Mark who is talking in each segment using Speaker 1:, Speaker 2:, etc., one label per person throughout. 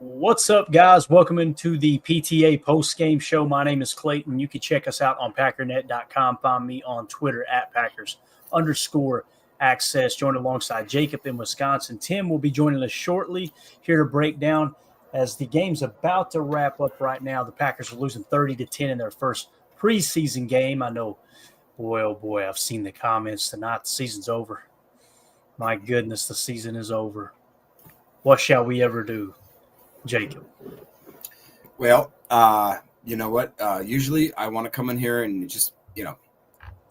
Speaker 1: What's up, guys? Welcome into the PTA post-game show. My name is Clayton. You can check us out on Packernet.com. Find me on Twitter at Packers_access. Joined alongside Jacob in Wisconsin. Tim will be joining us shortly here to break down as the game's about to wrap up right now. The Packers are losing 30-10 in their first preseason game. I know, boy, oh boy, I've seen the comments tonight. The season's over. My goodness, the season is over. What shall we ever do? Jacob.
Speaker 2: Well, you know what? Usually I want to come in here and just,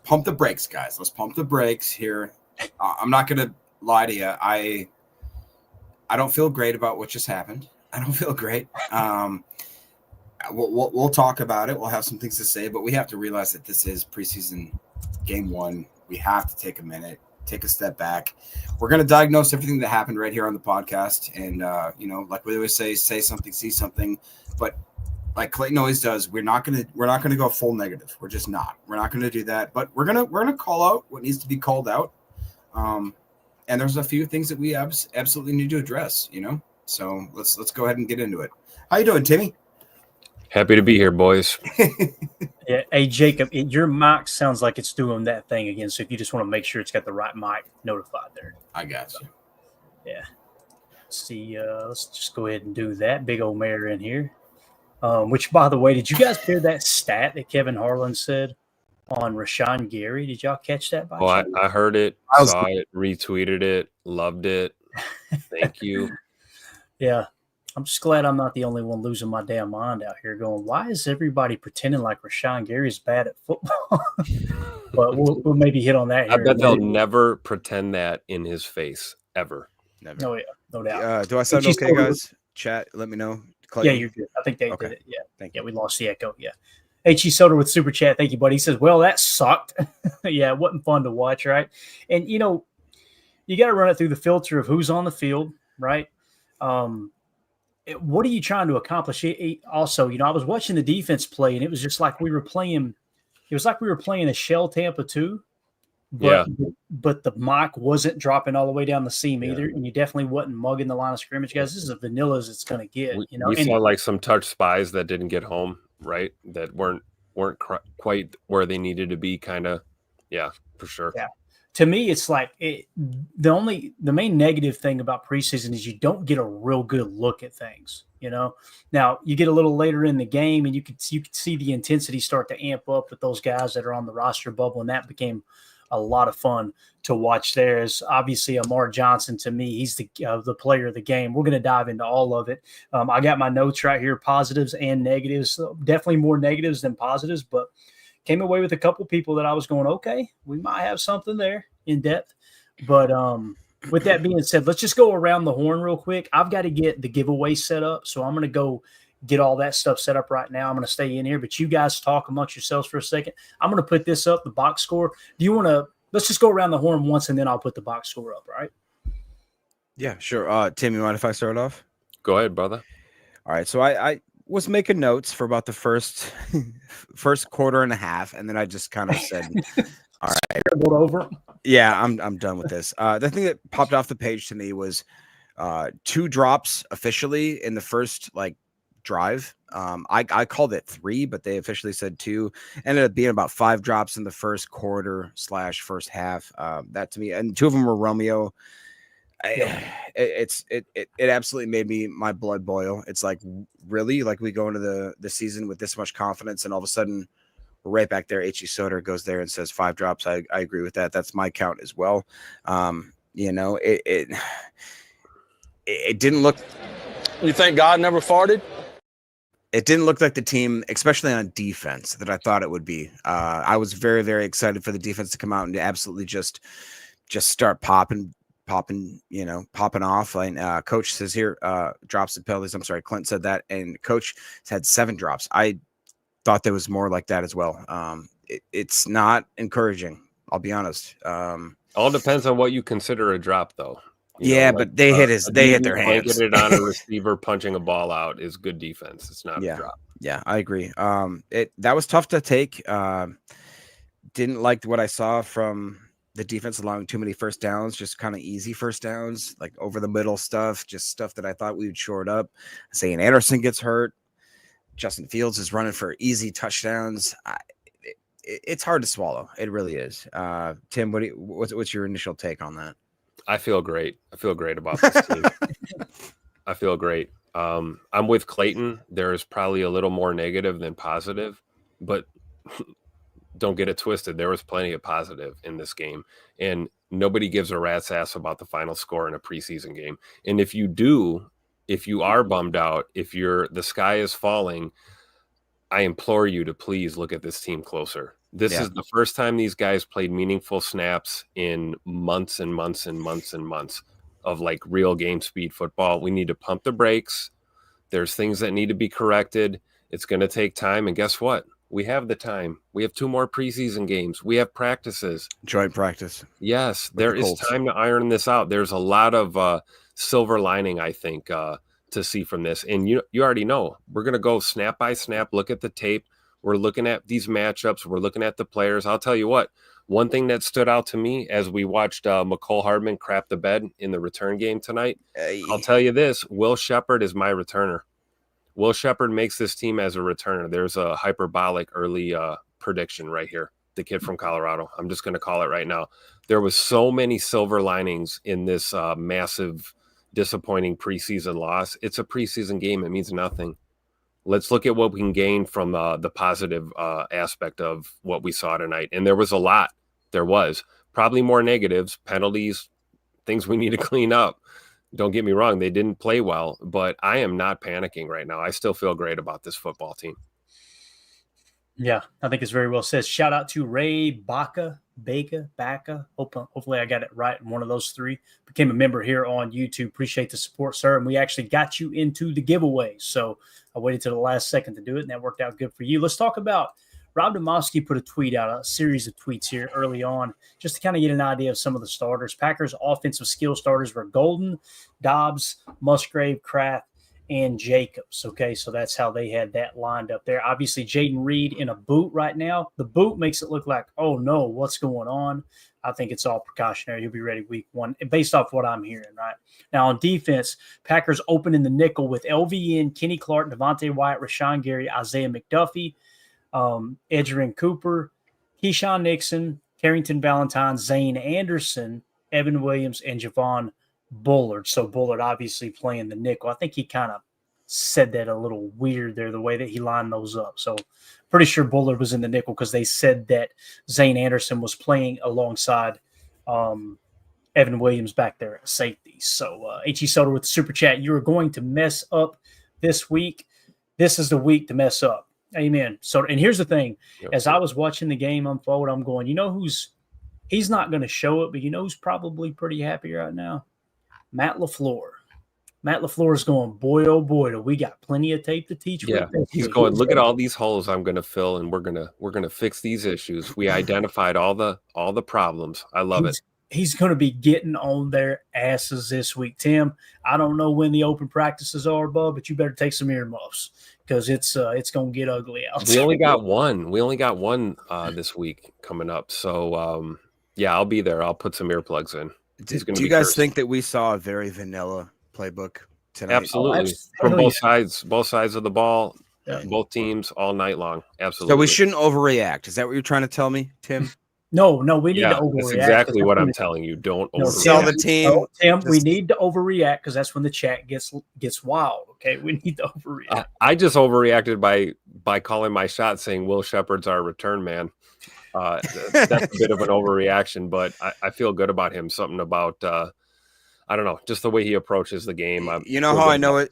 Speaker 2: pump the brakes, guys. Let's pump the brakes here. I'm not going to lie to you. I don't feel great about what just happened. I don't feel great. We'll talk about it. We'll have some things to say, but we have to realize that this is preseason game one. We have to take a minute, take a step back. We're going to diagnose everything that happened right here on the podcast. And, like we always say something, see something, but like Clayton always does, we're not going to go full negative. We're just not, we're not going to do that, but we're going to call out what needs to be called out. And there's a few things that we absolutely need to address, so let's go ahead and get into it. How you doing, Timmy?
Speaker 3: Happy to be here, boys.
Speaker 1: Yeah. Hey, Jacob, your mic sounds like it's doing that thing again. So if you just want to make sure it's got the right mic notified there.
Speaker 2: I got you.
Speaker 1: Yeah. Let's just go ahead and do that. Big old mayor in here. Which, by the way, did you guys hear that stat that Kevin Harlan said on Rashawn Gary? Did y'all catch that?
Speaker 3: I heard it, saw it, retweeted it, loved it. Thank you.
Speaker 1: Yeah. I'm just glad I'm not the only one losing my damn mind out here going, why is everybody pretending like Rashawn Gary's bad at football? But we'll maybe hit on that here.
Speaker 3: I bet they'll never pretend that in his face, ever.
Speaker 2: Never.
Speaker 1: Oh, yeah, no doubt.
Speaker 4: Do I sound okay, guys? Chat, let me know.
Speaker 1: Clayton. Yeah, you're good. I think they did it. Yeah. Thank you. We lost the echo. Yeah. H.E. Soder with Super Chat. Thank you, buddy. He says, well, that sucked. Yeah, it wasn't fun to watch, right? And, you got to run it through the filter of who's on the field, right? What are you trying to accomplish? Also, I was watching the defense play, and it was just like we were playing. It was like we were playing a shell Tampa 2, but the mic wasn't dropping all the way down the seam either, and you definitely wasn't mugging the line of scrimmage, guys. This is as vanilla as it's going to get.
Speaker 3: We saw like some touch spies that didn't get home, right? That weren't quite where they needed to be, kind of. Yeah, for sure.
Speaker 1: Yeah. To me, it's like the main negative thing about preseason is you don't get a real good look at things. Now you get a little later in the game, and you could see the intensity start to amp up with those guys that are on the roster bubble, and that became a lot of fun to watch. There's obviously Amar Johnson. To me, he's the player of the game. We're going to dive into all of it. I got my notes right here, positives and negatives. So definitely more negatives than positives, but came away with a couple people that I was going, okay, we might have something there in depth. But with that being said, let's just go around the horn real quick. I've got to get the giveaway set up, so I'm going to go get all that stuff set up right now. I'm going to stay in here, but you guys talk amongst yourselves for a second. I'm going to put this up, the box score. Do you want to – let's just go around the horn once, and then I'll put the box score up, right?
Speaker 4: Yeah, sure. Tim, you mind if I start off?
Speaker 3: Go ahead, brother.
Speaker 4: All right, so I was making notes for about the first quarter and a half, and then I just kind of said, all right.
Speaker 1: Over.
Speaker 4: Yeah, I'm done with this. The thing that popped off the page to me was 2 drops officially in the first drive. I called it 3, but they officially said 2. Ended up being about 5 drops in the first quarter / first half. That to me, and 2 of them were Romeo. It absolutely made my blood boil. It's like, really, like we go into the season with this much confidence, and all of a sudden we're right back there. H.E. Soder goes there and says 5 drops. I agree with that. That's my count as well. It didn't look.
Speaker 5: You think God never farted?
Speaker 4: It didn't look like the team, especially on defense, that I thought it would be. I was very, very excited for the defense to come out and to absolutely just start popping off. And coach says here, drops and penalties. I'm sorry, Clint said that, and coach had 7 drops. I thought there was more like that as well. It's not encouraging. I'll be honest.
Speaker 3: All depends on what you consider a drop, though.
Speaker 4: But they hit their hands.
Speaker 3: Get it on a receiver punching a ball out is good defense. It's not a drop.
Speaker 4: Yeah, I agree. That was tough to take. Didn't like what I saw from the defense allowing too many first downs, just kind of easy first downs, like over the middle stuff, just stuff that I thought we would shore it up. Zane Anderson gets hurt. Justin Fields is running for easy touchdowns. It's hard to swallow. It really is. Tim, what's your initial take on that?
Speaker 3: I feel great. I feel great about this team. I feel great. I'm with Clayton. There's probably a little more negative than positive, but don't get it twisted. There was plenty of positive in this game, and nobody gives a rat's ass about the final score in a preseason game. And if you do, if you are bummed out, if the sky is falling, I implore you to please look at this team closer. This is the first time these guys played meaningful snaps in months and months and months and months of like real game speed football. We need to pump the brakes. There's things that need to be corrected. It's going to take time. And guess what? We have the time. We have 2 more preseason games. We have practices.
Speaker 4: Joint practice.
Speaker 3: Yes, there is time to iron this out. There's a lot of silver lining, I think, to see from this. And you already know. We're going to go snap by snap, look at the tape. We're looking at these matchups. We're looking at the players. I'll tell you what. One thing that stood out to me as we watched McCole Hardman crap the bed in the return game tonight, I'll tell you this. Will Shepherd is my returner. Will Shepherd makes this team as a returner. There's a hyperbolic early prediction right here. The kid from Colorado. I'm just going to call it right now. There was so many silver linings in this massive, disappointing preseason loss. It's a preseason game. It means nothing. Let's look at what we can gain from the positive aspect of what we saw tonight. And there was a lot. There was probably more negatives, penalties, things we need to clean up. Don't get me wrong. They didn't play well, but I am not panicking right now. I still feel great about this football team.
Speaker 1: Yeah, I think it's very well said. Shout out to Ray Baca. Hopefully I got it right. One of those 3 became a member here on YouTube. Appreciate the support, sir. And we actually got you into the giveaway. So I waited till the last second to do it, and that worked out good for you. Let's talk about Rob Demovsky put a tweet out, a series of tweets here early on, just to kind of get an idea of some of the starters. Packers offensive skill starters were Golden, Dobbs, Musgrave, Kraft, and Jacobs. Okay, so that's how they had that lined up there. Obviously, Jaden Reed in a boot right now. The boot makes it look like, oh no, what's going on? I think it's all precautionary. He'll be ready week 1, based off what I'm hearing, right? Now, on defense, Packers open in the nickel with LVN, Kenny Clark, Devontae Wyatt, Rashawn Gary, Isaiah McDuffie, Edgerrin Cooper, Keyshawn Nixon, Carrington Valentine, Zane Anderson, Evan Williams, and Javon Bullard. So Bullard obviously playing the nickel. I think he kind of said that a little weird there, the way that he lined those up. So pretty sure Bullard was in the nickel because they said that Zane Anderson was playing alongside Evan Williams back there at safety. So H.E. Soder with the super chat. You are going to mess up this week. This is the week to mess up. Amen. So, and here's the thing.
Speaker 3: Yep.
Speaker 1: As I was watching the game unfold, I'm going, he's not going to show it, but who's probably pretty happy right now? Matt LaFleur. Matt LaFleur is going, boy, oh boy, do we got plenty of tape to teach.
Speaker 3: Yeah, he's going, look at all these holes I'm going to fill, and we're gonna fix these issues. We identified all the problems. I love it.
Speaker 1: He's going to be getting on their asses this week. Tim, I don't know when the open practices are, bub, but you better take some earmuffs because it's going to get ugly out.
Speaker 3: We only got one. We only got one this week coming up. So yeah, I'll be there. I'll put some earplugs in.
Speaker 4: Do you guys think that we saw a very vanilla playbook tonight?
Speaker 3: Absolutely. From both sides of the ball, both teams all night long. Absolutely.
Speaker 4: So we shouldn't overreact. Is that what you're trying to tell me, Tim?
Speaker 1: No, we need to overreact.
Speaker 3: That's exactly what I'm telling you. Don't overreact.
Speaker 4: Sell the team.
Speaker 1: Tim, we need to overreact because that's when the chat gets wild. Okay, we need to overreact.
Speaker 3: I just overreacted by calling my shot, saying Will Shepherd's our return man. That's a bit of an overreaction, but I feel good about him. Something about I don't know, just the way he approaches the game.
Speaker 4: You know how I know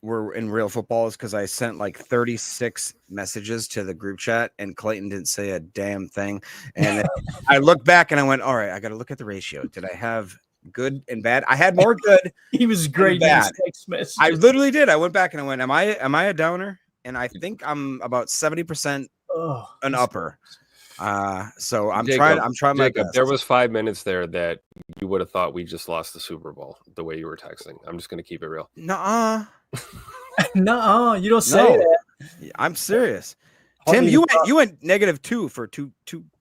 Speaker 4: we're in real football is because I sent like 36 messages to the group chat and Clayton didn't say a damn thing. And I looked back and I went, all right, I got to look at the ratio. Did I have good and bad? I had more good.
Speaker 1: He was great.
Speaker 4: Bad. I literally did. I went back and I went, am I a downer? And I think I'm about 70% an upper. So I'm
Speaker 3: Jacob,
Speaker 4: trying my best.
Speaker 3: There was 5 minutes there that you would have thought we just lost the Super Bowl the way you were texting. I'm just going to keep it real.
Speaker 4: Nuh-uh.
Speaker 1: Nuh-uh. You don't say that.
Speaker 4: I'm serious. Tim, you went -2 for two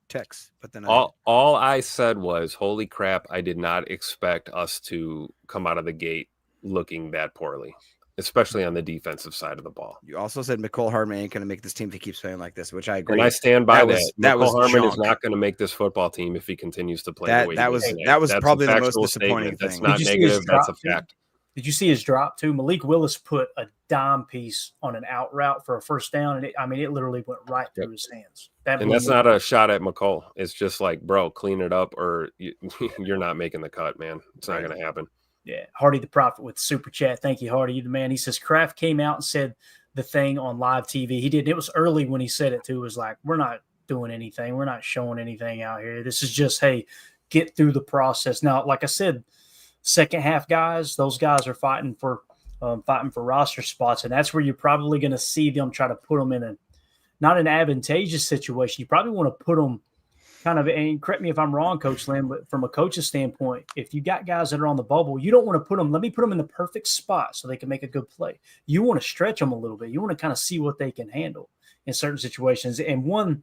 Speaker 4: ticks. But then
Speaker 3: all I said was, holy crap, I did not expect us to come out of the gate looking that poorly, especially on the defensive side of the ball.
Speaker 4: You also said McCole Hardman ain't going to make this team if he keeps playing like this, which I agree.
Speaker 3: And I stand by that.
Speaker 4: That was
Speaker 3: Harmon
Speaker 4: junk.
Speaker 3: is not going to make this football team if he continues to play the way
Speaker 4: that
Speaker 3: he
Speaker 4: was
Speaker 3: is.
Speaker 4: that was
Speaker 3: That's
Speaker 4: probably
Speaker 3: a
Speaker 4: the most
Speaker 3: factual
Speaker 4: disappointing
Speaker 3: statement. That's
Speaker 4: thing.
Speaker 3: not negative. That's a fact.
Speaker 1: Did you see his drop too? Malik Willis put a dime piece on an out route for a first down, and it literally went right through his hands.
Speaker 3: And that's not a shot at McCole. It's just like, bro, clean it up, or you're not making the cut, man. It's not going to happen.
Speaker 1: Yeah, Hardy the Prophet with super chat. Thank you, Hardy, the man. He says Kraft came out and said the thing on live TV. He did. It was early when he said it too. It was like, we're not doing anything. We're not showing anything out here. This is just, hey, get through the process. Now, like I said, second half guys, those guys are fighting for roster spots, and that's where you're probably going to see them try to put them in not an advantageous situation. You probably want to put them kind of, and correct me if I'm wrong, Coach Lynn, but from a coach's standpoint, if you got guys that are on the bubble, you don't want to put them in the perfect spot so they can make a good play. You want to stretch them a little bit. You want to kind of see what they can handle in certain situations. And one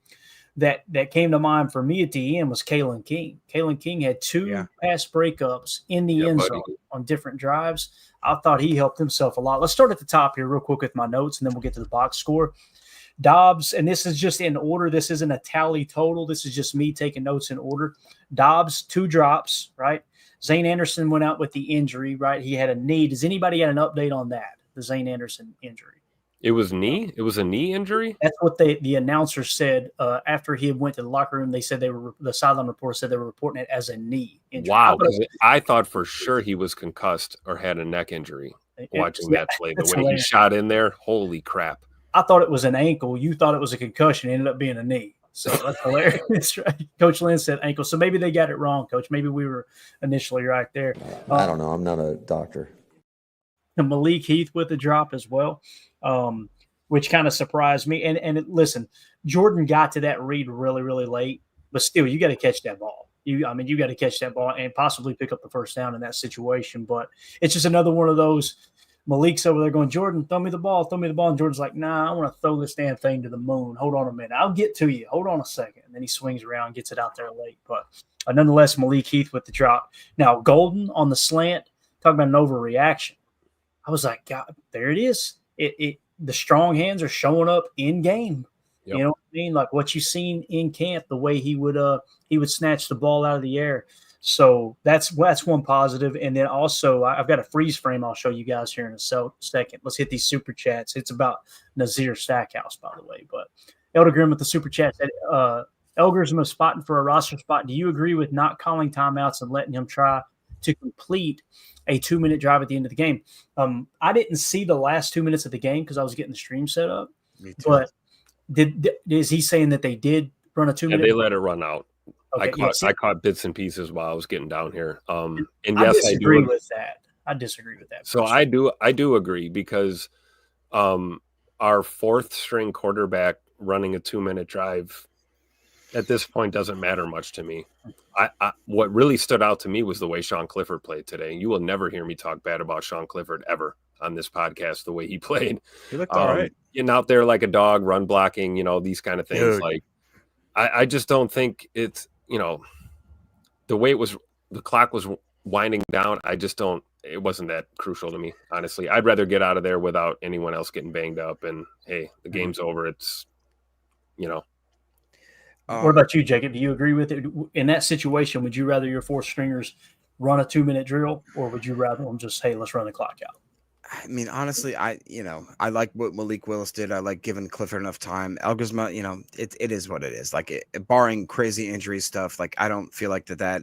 Speaker 1: that came to mind for me at the end was Kalen King. Kalen King had two pass breakups in the end zone on different drives. I thought he helped himself a lot. Let's start at the top here real quick with my notes, and then we'll get to the box score. Dobbs, and this is just in order. This isn't a tally total. This is just me taking notes in order. Dobbs, 2 drops, right? Zane Anderson went out with the injury, right? He had a knee. Does anybody have an update on that, the Zane Anderson injury?
Speaker 3: It was knee? It was a knee injury?
Speaker 1: That's what the announcer said after he went to the locker room. They said the sideline reporter said they were reporting it as a knee injury.
Speaker 3: Wow, I thought for sure he was concussed or had a neck injury watching that play. The way he shot in there, holy crap.
Speaker 1: I thought it was an ankle. You thought it was a concussion. It ended up being a knee. So that's hilarious, right? Coach Lynn said ankle. So maybe they got it wrong, Coach. Maybe we were initially right there.
Speaker 6: I don't know. I'm not a doctor.
Speaker 1: And Malik Heath with the drop as well, which kind of surprised me. And listen, Jordan got to that read really, really late. But still, you got to catch that ball. You got to catch that ball and possibly pick up the first down in that situation. But it's just another one of those. Malik's over there going, Jordan, throw me the ball. And Jordan's like, nah, I want to throw this damn thing to the moon. Hold on a minute. I'll get to you. Hold on a second. And then he swings around, gets it out there late. But nonetheless, Malik Heath with the drop. Now, Golden on the slant, talking about an overreaction. I was like, God, there it is. The strong hands are showing up in game. Yep. You know what I mean? Like what you seen in camp, the way he would snatch the ball out of the air. So that's one positive. And then also I've got a freeze frame I'll show you guys here in a second. Let's hit these super chats. It's about Nazir Stackhouse, by the way. But Elder Grimm with the super chat said, Elgersman is spotting for a roster spot. Do you agree with not calling timeouts and letting him try to complete a 2-minute drive at the end of the game? I didn't see the last 2 minutes of the game because I was getting the stream set up. Me too. But is he saying that they did run a 2-minute?
Speaker 3: Yeah, they let it run out.
Speaker 1: Okay,
Speaker 3: I caught bits and pieces while I was getting down here. And
Speaker 1: I disagree with that. I disagree with that.
Speaker 3: So I do agree because our fourth string quarterback running a 2-minute drive at this point doesn't matter much to me. What really stood out to me was the way Sean Clifford played today. You will never hear me talk bad about Sean Clifford ever on this podcast, the way he played.
Speaker 4: He looked all right.
Speaker 3: Getting out there like a dog, run blocking, these kind of things. Dude. Like I just don't think it's, the way the clock was winding down, it wasn't that crucial to me, honestly. I'd rather get out of there without anyone else getting banged up and, hey, the game's over. It's,
Speaker 1: What about you, Jacob? Do you agree with it? In that situation, would you rather your fourth stringers run a 2-minute drill, or would you rather them just, hey, let's run the clock out?
Speaker 4: I mean, honestly, I like what Malik Willis did. I like giving Clifford enough time. Elgersma, it is what it is. Like, barring crazy injury stuff, like I don't feel like that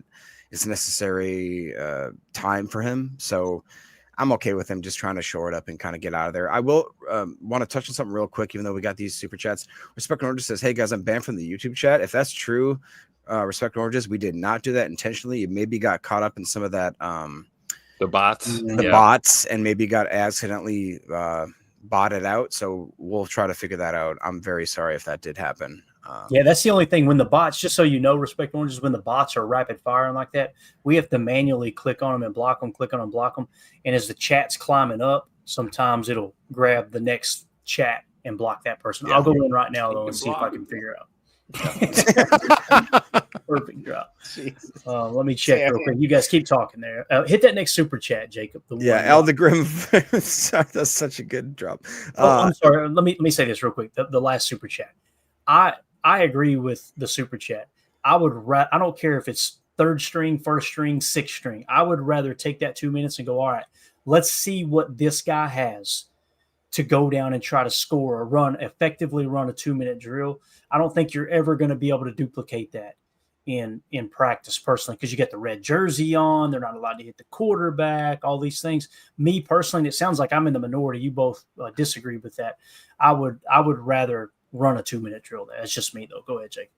Speaker 4: is necessary time for him. So I'm okay with him just trying to shore it up and kind of get out of there. I will want to touch on something real quick, even though we got these super chats. Respect Oranges says, hey, guys, I'm banned from the YouTube chat. If that's true, Respect Oranges, we did not do that intentionally. You maybe got caught up in some of that
Speaker 3: the bots,
Speaker 4: bots, and maybe got accidentally botted out. So we'll try to figure that out. I'm very sorry if that did happen.
Speaker 1: That's the only thing. When the bots, just so you know, Respect Oranges, when the bots are rapid firing like that, we have to manually click on them and block them, click on them, block them. And as the chat's climbing up, sometimes it'll grab the next chat and block that person. I'll go in right now, though, and see if I can figure out. Perfect drop. Let me check real quick. You guys keep talking there. Hit that next super chat, Jacob.
Speaker 4: Yeah, Eldegrim. Sorry, that's such a good drop.
Speaker 1: I'm sorry. Let me say this real quick. The last super chat. I agree with the super chat. I don't care if it's third string, first string, sixth string. I would rather take that 2 minutes and go, all right, let's see what this guy has to go down and try to score or effectively run a 2-minute drill. I don't think you're ever going to be able to duplicate that in practice personally, because you get the red jersey on. They're not allowed to hit the quarterback, all these things. Me personally, and it sounds like I'm in the minority. You both disagree with that. I would rather run a 2-minute drill. That's just me, though. Go ahead, Jake.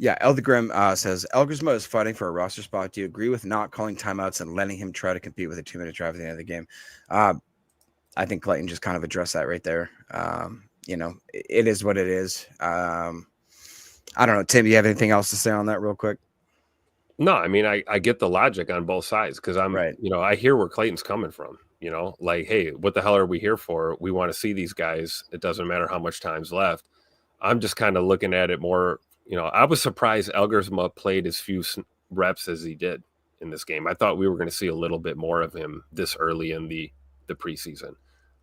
Speaker 4: Yeah, Eldegrim says, Elgersma is fighting for a roster spot. Do you agree with not calling timeouts and letting him try to compete with a 2-minute drive at the end of the game? I think Clayton just kind of addressed that right there. It is what it is. I don't know. Tim, do you have anything else to say on that real quick?
Speaker 3: No, I mean, I get the logic on both sides because I hear where Clayton's coming from. Like, hey, what the hell are we here for? We want to see these guys. It doesn't matter how much time's left. I'm just kind of looking at it more. I was surprised Elgersma played as few reps as he did in this game. I thought we were going to see a little bit more of him this early in the preseason.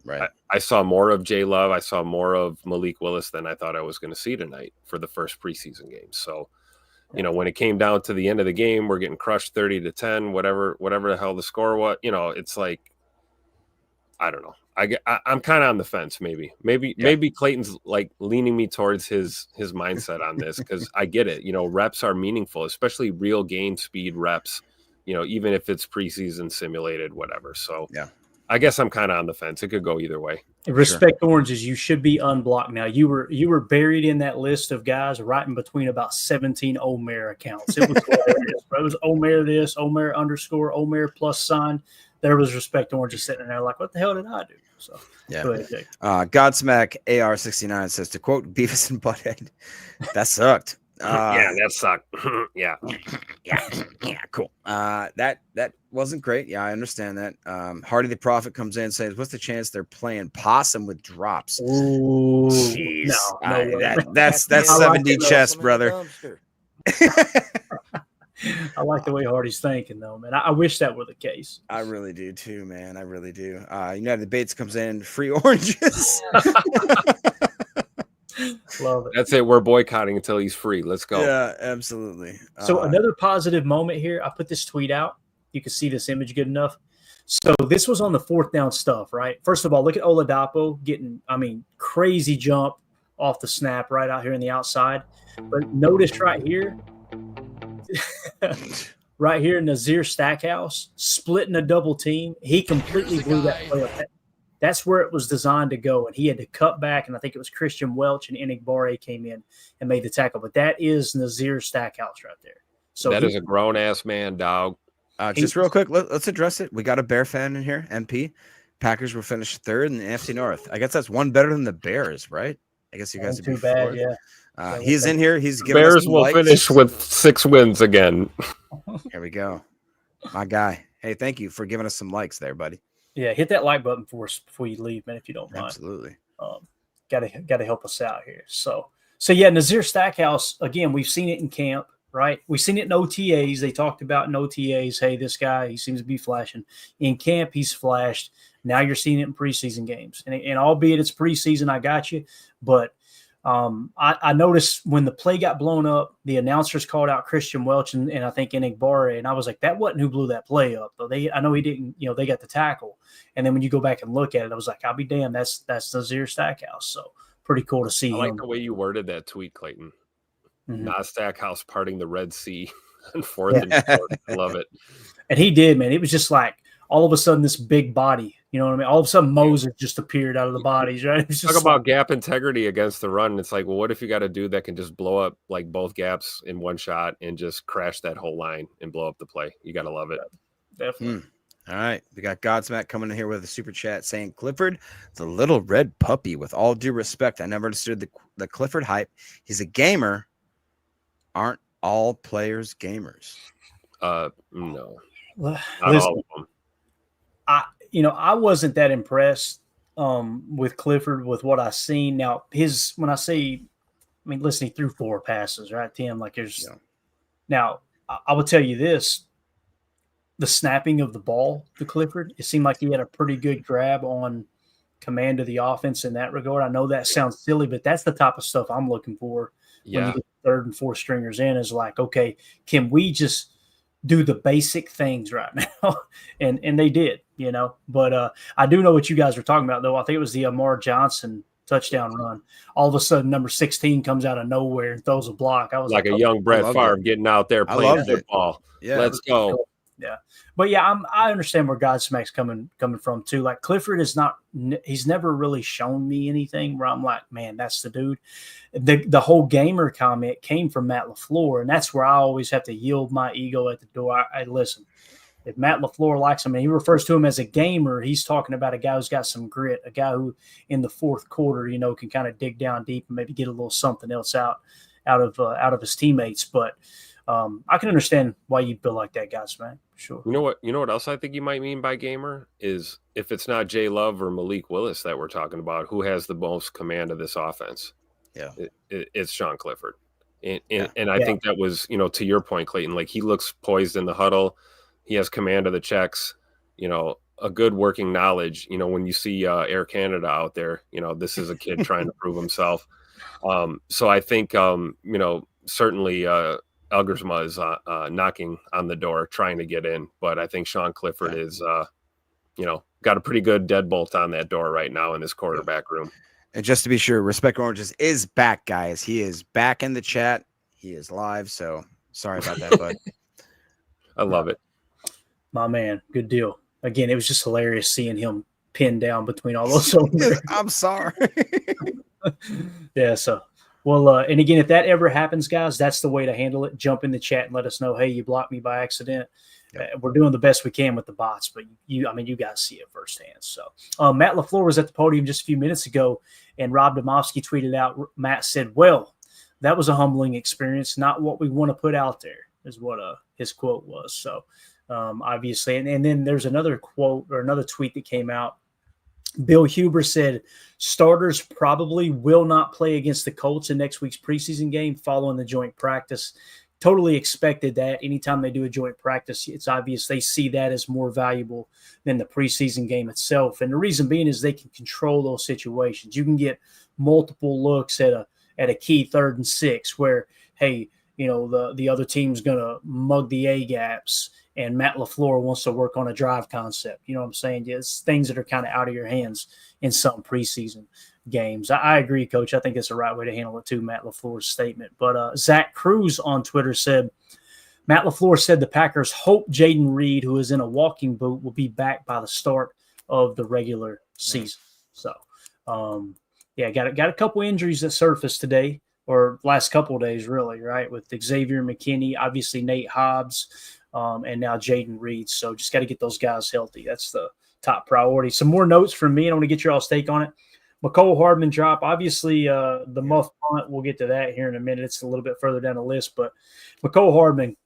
Speaker 4: Right.
Speaker 3: I saw more of Jay Love. I saw more of Malik Willis than I thought I was going to see tonight for the first preseason game. So, when it came down to the end of the game, we're getting crushed 30-10, whatever the hell the score was. It's like, I don't know. I'm kind of on the fence. Maybe Clayton's like leaning me towards his mindset on this because I get it. Reps are meaningful, especially real game speed reps. Even if it's preseason simulated, whatever. So
Speaker 4: yeah.
Speaker 3: I guess I'm kind of on the fence. It could go either way.
Speaker 1: Respect Oranges. You should be unblocked now. You were buried in that list of guys right in between about 17 Omer accounts. It was hilarious. It was Omer this, Omer _ Omer +. There was Respect Oranges sitting there like, what the hell did I do? So
Speaker 4: yeah.
Speaker 1: Go ahead, Jake.
Speaker 4: Godsmack AR69 says, to quote Beavis and Butthead, that sucked.
Speaker 3: Yeah, that sucked. Yeah,
Speaker 4: cool. That wasn't great. Yeah, I understand that. Hardy the Prophet comes in and says, "What's the chance they're playing possum with drops?"
Speaker 1: Ooh,
Speaker 4: jeez,
Speaker 1: no,
Speaker 4: that's 70 chess, brother.
Speaker 1: I like the way Hardy's thinking, though, man. I wish that were the case.
Speaker 4: I really do too, man. I really do. United Bates comes in, free oranges.
Speaker 1: Love it.
Speaker 3: That's it. We're boycotting until he's free. Let's go.
Speaker 4: Yeah, absolutely.
Speaker 1: So another positive moment here. I put this tweet out. You can see this image good enough. So this was on the 4th down stuff, right? First of all, look at Oladapo getting, crazy jump off the snap right out here in the outside. But notice right here, Nazir Stackhouse splitting a double team. He completely blew that play up. That's where it was designed to go, and he had to cut back, and I think it was Christian Welch and Enigbare came in and made the tackle. But that is Nazir Stackhouse right there. So
Speaker 3: that is a grown-ass man, dog.
Speaker 4: Just real quick, let's address it. We got a Bear fan in here, MP. Packers were finished 3rd in the NFC North. I guess that's one better than the Bears, right? I guess you guys would be
Speaker 1: too bad,
Speaker 4: 4th.
Speaker 1: Yeah.
Speaker 4: He's in here. He's giving
Speaker 3: Bears
Speaker 4: us some
Speaker 3: will
Speaker 4: likes.
Speaker 3: finish with 6 wins again.
Speaker 4: Here we go. My guy. Hey, thank you for giving us some likes there, buddy.
Speaker 1: Yeah, hit that like button for us before you leave, man, if you don't mind.
Speaker 4: Absolutely.
Speaker 1: Got to help us out here. So yeah, Nazir Stackhouse, again, we've seen it in camp, right? We've seen it in OTAs. They talked about in OTAs, hey, this guy, he seems to be flashing. In camp, he's flashed. Now you're seeing it in preseason games. And albeit it's preseason, I got you. But I noticed when the play got blown up, the announcers called out Christian Welch and I think Enigbare, and I was like, that wasn't who blew that play up. Though I know he didn't, they got the tackle. And then when you go back and look at it, I was like, I'll be damned, that's Nazir Stackhouse. So pretty cool to see.
Speaker 3: I like the way you worded that tweet, Clayton. Not Stackhouse parting the Red Sea on 4th and 4th. I love it.
Speaker 1: And he did, man. It was just like all of a sudden this big body. You know what I mean? All of a sudden Moses just appeared out of the bodies, right? It was just
Speaker 3: Talk about gap integrity against the run. It's like, well, what if you got a dude that can just blow up like both gaps in one shot and just crash that whole line and blow up the play? You got to love it.
Speaker 1: Definitely.
Speaker 4: All right. We got Godsmack coming in here with a super chat saying, Clifford, the little red puppy, with all due respect. I never understood the Clifford hype. He's a gamer. Aren't all players gamers?
Speaker 3: No.
Speaker 1: Listen,
Speaker 3: Not all of them.
Speaker 1: I wasn't that impressed with Clifford with what I seen. Now when I say I mean, listen, he threw 4 passes, right, Tim? Like there's now, I will tell you this. The snapping of the ball to Clifford, it seemed like he had a pretty good grab on command of the offense in that regard. I know that sounds silly, but that's the type of stuff I'm looking for when you get 3rd and 4th stringers in is like, okay, can we just do the basic things right now? and they did, But I do know what you guys were talking about, though. I think it was the Amar Johnson touchdown run. All of a sudden, number 16 comes out of nowhere and throws a block. I was
Speaker 3: like a young Brett Favre getting out there playing football.
Speaker 4: Yeah.
Speaker 3: Let's go.
Speaker 1: Yeah. But yeah, I understand where Godsmack's coming from too. Like Clifford he's never really shown me anything where I'm like, man, that's the dude. The whole gamer comment came from Matt LaFleur, and that's where I always have to yield my ego at the door. I listen. If Matt LaFleur likes him and he refers to him as a gamer, he's talking about a guy who's got some grit, a guy who in the 4th quarter, can kind of dig down deep and maybe get a little something else out of his teammates. But I can understand why you feel like that, guys, man. Sure.
Speaker 3: You know what else I think you might mean by gamer is if it's not Jay Love or Malik Willis that we're talking about, who has the most command of this offense?
Speaker 4: Yeah,
Speaker 3: it's Sean Clifford, and I think that was to your point, Clayton. Like he looks poised in the huddle, he has command of the checks, a good working knowledge. When you see Air Canada out there, this is a kid trying to prove himself. So I think certainly. Elgersma is knocking on the door, trying to get in. But I think Sean Clifford is, got a pretty good deadbolt on that door right now in this quarterback room.
Speaker 4: And just to be sure, Respect Oranges is back, guys. He is back in the chat. He is live. So sorry about that, bud.
Speaker 3: I love it.
Speaker 1: My man, good deal. Again, it was just hilarious seeing him pinned down between all those.
Speaker 4: I'm sorry.
Speaker 1: Yeah, so. Well, and again, if that ever happens, guys, that's the way to handle it. Jump in the chat and let us know, hey, you blocked me by accident. We're doing the best we can with the bots, but you guys see it firsthand. So Matt LaFleur was at the podium just a few minutes ago, and Rob Domofsky tweeted out, Matt said, well, that was a humbling experience, not what we want to put out there, is what his quote was. So obviously, and then there's another quote or another tweet that came out. Bill Huber said starters probably will not play against the Colts in next week's preseason game following the joint practice. Totally expected that. Anytime they do a joint practice, it's obvious they see that as more valuable than the preseason game itself. And the reason being is they can control those situations. You can get multiple looks at a key 3rd and 6 where, hey, the other team's going to mug the A gaps and Matt LaFleur wants to work on a drive concept. You know what I'm saying? It's things that are kind of out of your hands in some preseason games. I agree, Coach. I think it's the right way to handle it too, Matt LaFleur's statement. But Zach Cruz on Twitter said, Matt LaFleur said the Packers hope Jaden Reed, who is in a walking boot, will be back by the start of the regular season. So, got a couple injuries that surfaced today or last couple of days, really, right, with Xavier McKinney, obviously Nate Hobbs, and now Jaden Reed. So just got to get those guys healthy. That's the top priority. Some more notes from me, and I want to get your all's take on it. McCole Hardman drop. Obviously, the muff punt, we'll get to that here in a minute. It's a little bit further down the list. But McCole Hardman,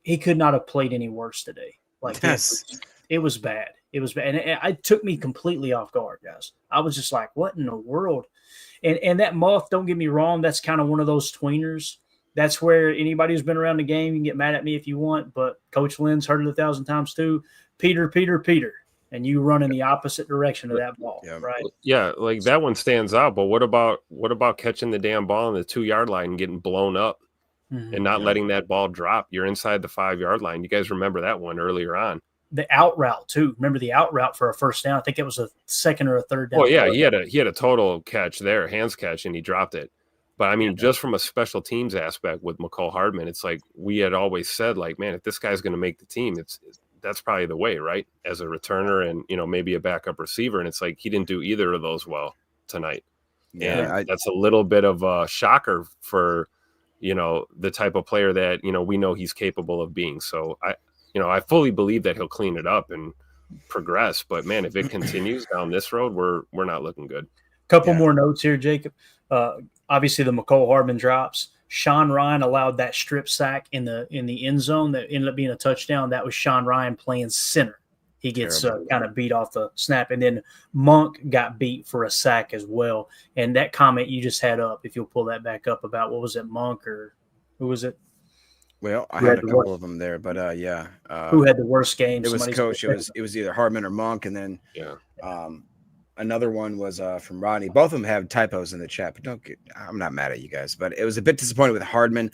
Speaker 1: he could not have played any worse today. Like, yes. It was bad. It was bad. And it took me completely off guard, guys. I was just like, what in the world? And that muff, don't get me wrong, that's kind of one of those tweeners. That's where anybody who's been around the game, you can get mad at me if you want, but Coach Lynn's heard it 1,000 times too. Peter. And you run in the opposite direction of that ball, right?
Speaker 3: Yeah, like that one stands out. But what about catching the damn ball on the 2-yard line and getting blown up and not letting that ball drop? You're inside the 5-yard line. You guys remember that one earlier on.
Speaker 1: The out route too. Remember the out route for a first down? I think it was a second or a third down.
Speaker 3: Oh yeah, he had a total catch there, hands catch, and he dropped it. But I mean, just from a special teams aspect with McCole Hardman, it's like we had always said, like, man, if this guy's going to make the team, that's probably the way, right? As a returner and maybe a backup receiver, and it's like he didn't do either of those well tonight. Yeah, that's a little bit of a shocker for the type of player that we know he's capable of being. So I fully believe that he'll clean it up and progress. But man, if it continues down this road, we're not looking good.
Speaker 1: Couple more notes here, Jacob. Obviously, the McCole Hardman drops. Sean Ryan allowed that strip sack in the end zone that ended up being a touchdown. That was Sean Ryan playing center he gets kind of beat off the snap. And then Monk got beat for a sack as well. And that comment you just had up, if you'll pull that back up about, what was it, Monk or who was it?
Speaker 4: Well, I had a couple of them there, but yeah.
Speaker 1: Who had the worst game?
Speaker 4: It was Coach. It was either Hardman or Monk, and then another one was from Rodney. Both of them have typos in the chat, but I'm not mad at you guys. But it was a bit disappointed with Hardman,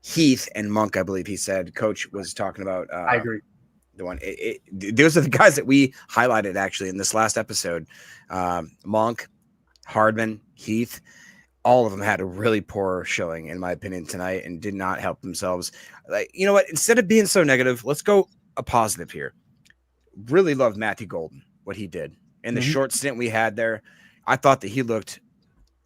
Speaker 4: Heath, and Monk. I believe he said. Coach was talking about.
Speaker 1: I agree.
Speaker 4: The one. Those are the guys that we highlighted actually in this last episode. Monk, Hardman, Heath. All of them had a really poor showing, in my opinion, tonight, and did not help themselves. Like, you know what? Instead of being so negative, let's go a positive here. Really loved Matthew Golden, what he did in the short stint we had there. I thought that he looked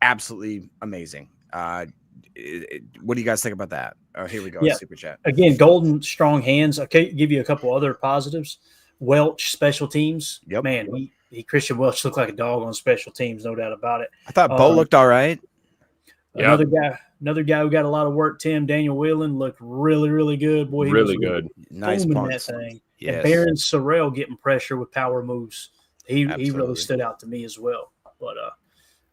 Speaker 4: absolutely amazing. What do you guys think about that? Oh, here we go.
Speaker 1: Yeah.
Speaker 4: Super chat.
Speaker 1: Again, Golden, strong hands. Okay, give you a couple other positives. Welch, special teams.
Speaker 4: Yep.
Speaker 1: Man, Christian Welch looked like a dog on special teams, no doubt about it.
Speaker 4: I thought Bo looked all right.
Speaker 1: Another guy who got a lot of work, Tim, Daniel Whelan, looked really, really good. Boy, he
Speaker 3: really
Speaker 1: was
Speaker 3: good.
Speaker 4: Nice punts.
Speaker 1: that thing.
Speaker 4: Yes.
Speaker 1: And Baron Sorrell getting pressure with power moves. He
Speaker 4: Absolutely.
Speaker 1: really stood out to me as well. But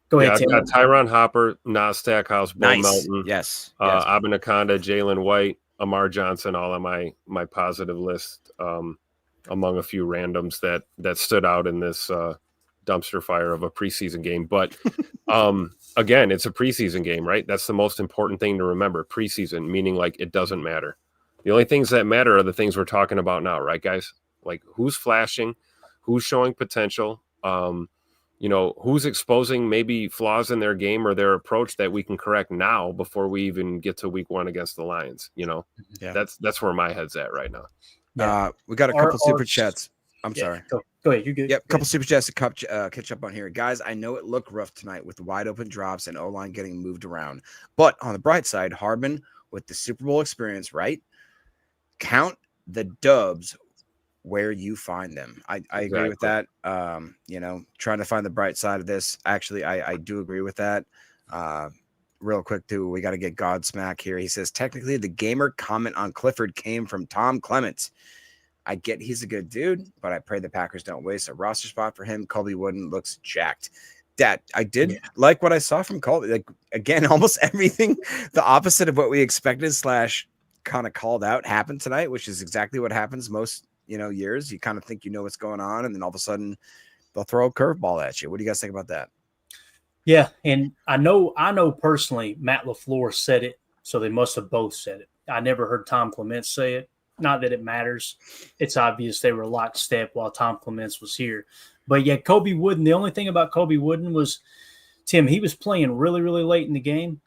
Speaker 1: go ahead, Tim.
Speaker 3: I've got Tyron Hopper, Nas Stackhouse, Bo Melton,
Speaker 4: Yes.
Speaker 3: Abinaconda, Jalen White, Amar Johnson, all on my positive list, among a few randoms that stood out in this dumpster fire of a preseason game. But again, it's a preseason game, right? That's the most important thing to remember. Preseason, meaning like it doesn't matter. The only things that matter are the things we're talking about now, right, guys? Like who's flashing, who's showing potential, who's exposing maybe flaws in their game or their approach that we can correct now before we even get to week 1 against the Lions. That's where my head's at right now.
Speaker 4: We got a couple super chats. I'm sorry.
Speaker 1: Go ahead. You're good.
Speaker 4: Yep, couple super chats to catch up on here. Guys, I know it looked rough tonight with wide open drops and O-line getting moved around. But on the bright side, Hardman with the Super Bowl experience, right? Count the dubs where you find them. I agree with that. Trying to find the bright side of this. Actually, I do agree with that. Real quick, too, we got to get Godsmack here. He says, technically, the gamer comment on Clifford came from Tom Clements. I get he's a good dude, but I pray the Packers don't waste a roster spot for him. Colby Wooden looks jacked. That I did like what I saw from Colby. Like, again, almost everything the opposite of what we expected / kind of called out happened tonight, which is exactly what happens most years. You kind of think you know what's going on, and then all of a sudden they'll throw a curveball at you. What do you guys think about that?
Speaker 1: Yeah, and I know personally Matt LaFleur said it, so they must have both said it. I never heard Tom Clements say it. Not that it matters. It's obvious they were lockstep while Tom Clements was here. But yeah, Colby Wooden, the only thing about Colby Wooden was, Tim, he was playing really, really late in the game.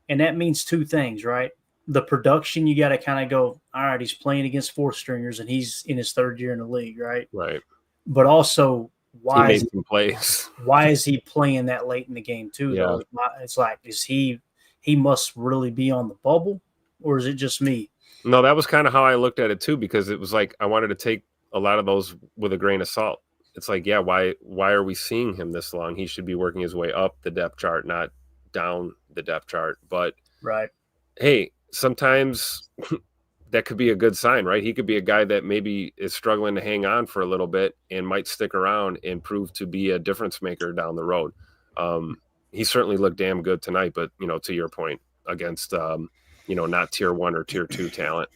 Speaker 1: And that means two things, right? The production, you got to kind of go, all right, he's playing against 4th stringers and he's in his 3rd year in the league, right?
Speaker 3: Right.
Speaker 1: But also, why is he playing that late in the game too?
Speaker 3: Yeah.
Speaker 1: Though? It's like, he must really be on the bubble, or is it just me?
Speaker 3: No, that was kind of how I looked at it too, because it was like I wanted to take a lot of those with a grain of salt. It's like, yeah, why are we seeing him this long? He should be working his way up the depth chart, not down the depth chart. But
Speaker 1: right,
Speaker 3: hey, sometimes that could be a good sign, right? He could be a guy that maybe is struggling to hang on for a little bit and might stick around and prove to be a difference maker down the road. He certainly looked damn good tonight, but to your point, against not tier 1 or tier 2 talent.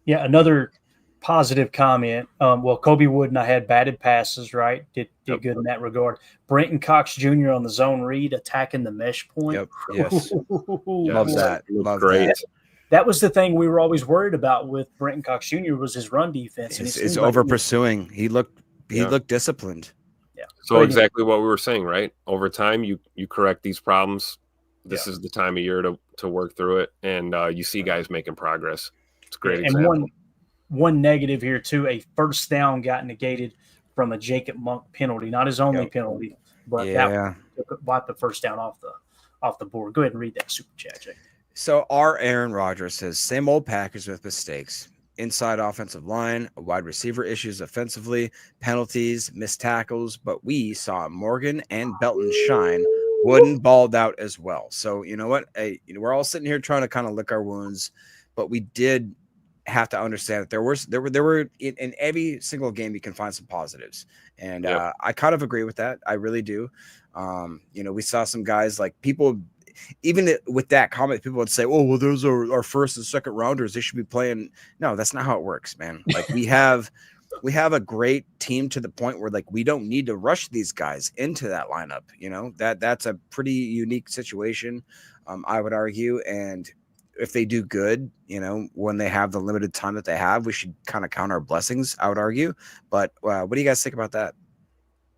Speaker 1: Yeah, another positive comment. Colby Wooden, I had batted passes, right? Did good in that regard. Brenton Cox Jr. on the zone read, attacking the mesh point.
Speaker 4: Yep. Yes.
Speaker 3: Love
Speaker 4: that.
Speaker 3: Love great.
Speaker 4: That.
Speaker 1: That was the thing we were always worried about with Brenton Cox Jr. was his run defense.
Speaker 4: It's over pursuing. He looked disciplined.
Speaker 1: Yeah.
Speaker 3: So exactly what we were saying, right? Over time, you correct these problems. This is the time of year to work through it, and you see guys making progress. It's a great example.
Speaker 1: And one negative here too: a first down got negated from a Jacob Monk penalty, not his only penalty, but that brought the first down off the board. Go ahead and read that super chat, Jake.
Speaker 4: So our Aaron Rodgers says, same old Packers with mistakes. Inside offensive line, wide receiver issues offensively, penalties, missed tackles, but we saw Morgan and Belton shine. Wooden balled out as well. So you know what? We're all sitting here trying to kind of lick our wounds, but we did have to understand that there were in every single game you can find some positives, and I kind of agree with that. I really do. We saw some guys like people. Even with that comment, people would say, "Oh, well, those are our first and second rounders. They should be playing." No, that's not how it works, man. Like we have a great team to the point where like we don't need to rush these guys into that lineup. That's a pretty unique situation, I would argue. And if they do good, when they have the limited time that they have, we should kind of count our blessings, I would argue. But what do you guys think about that?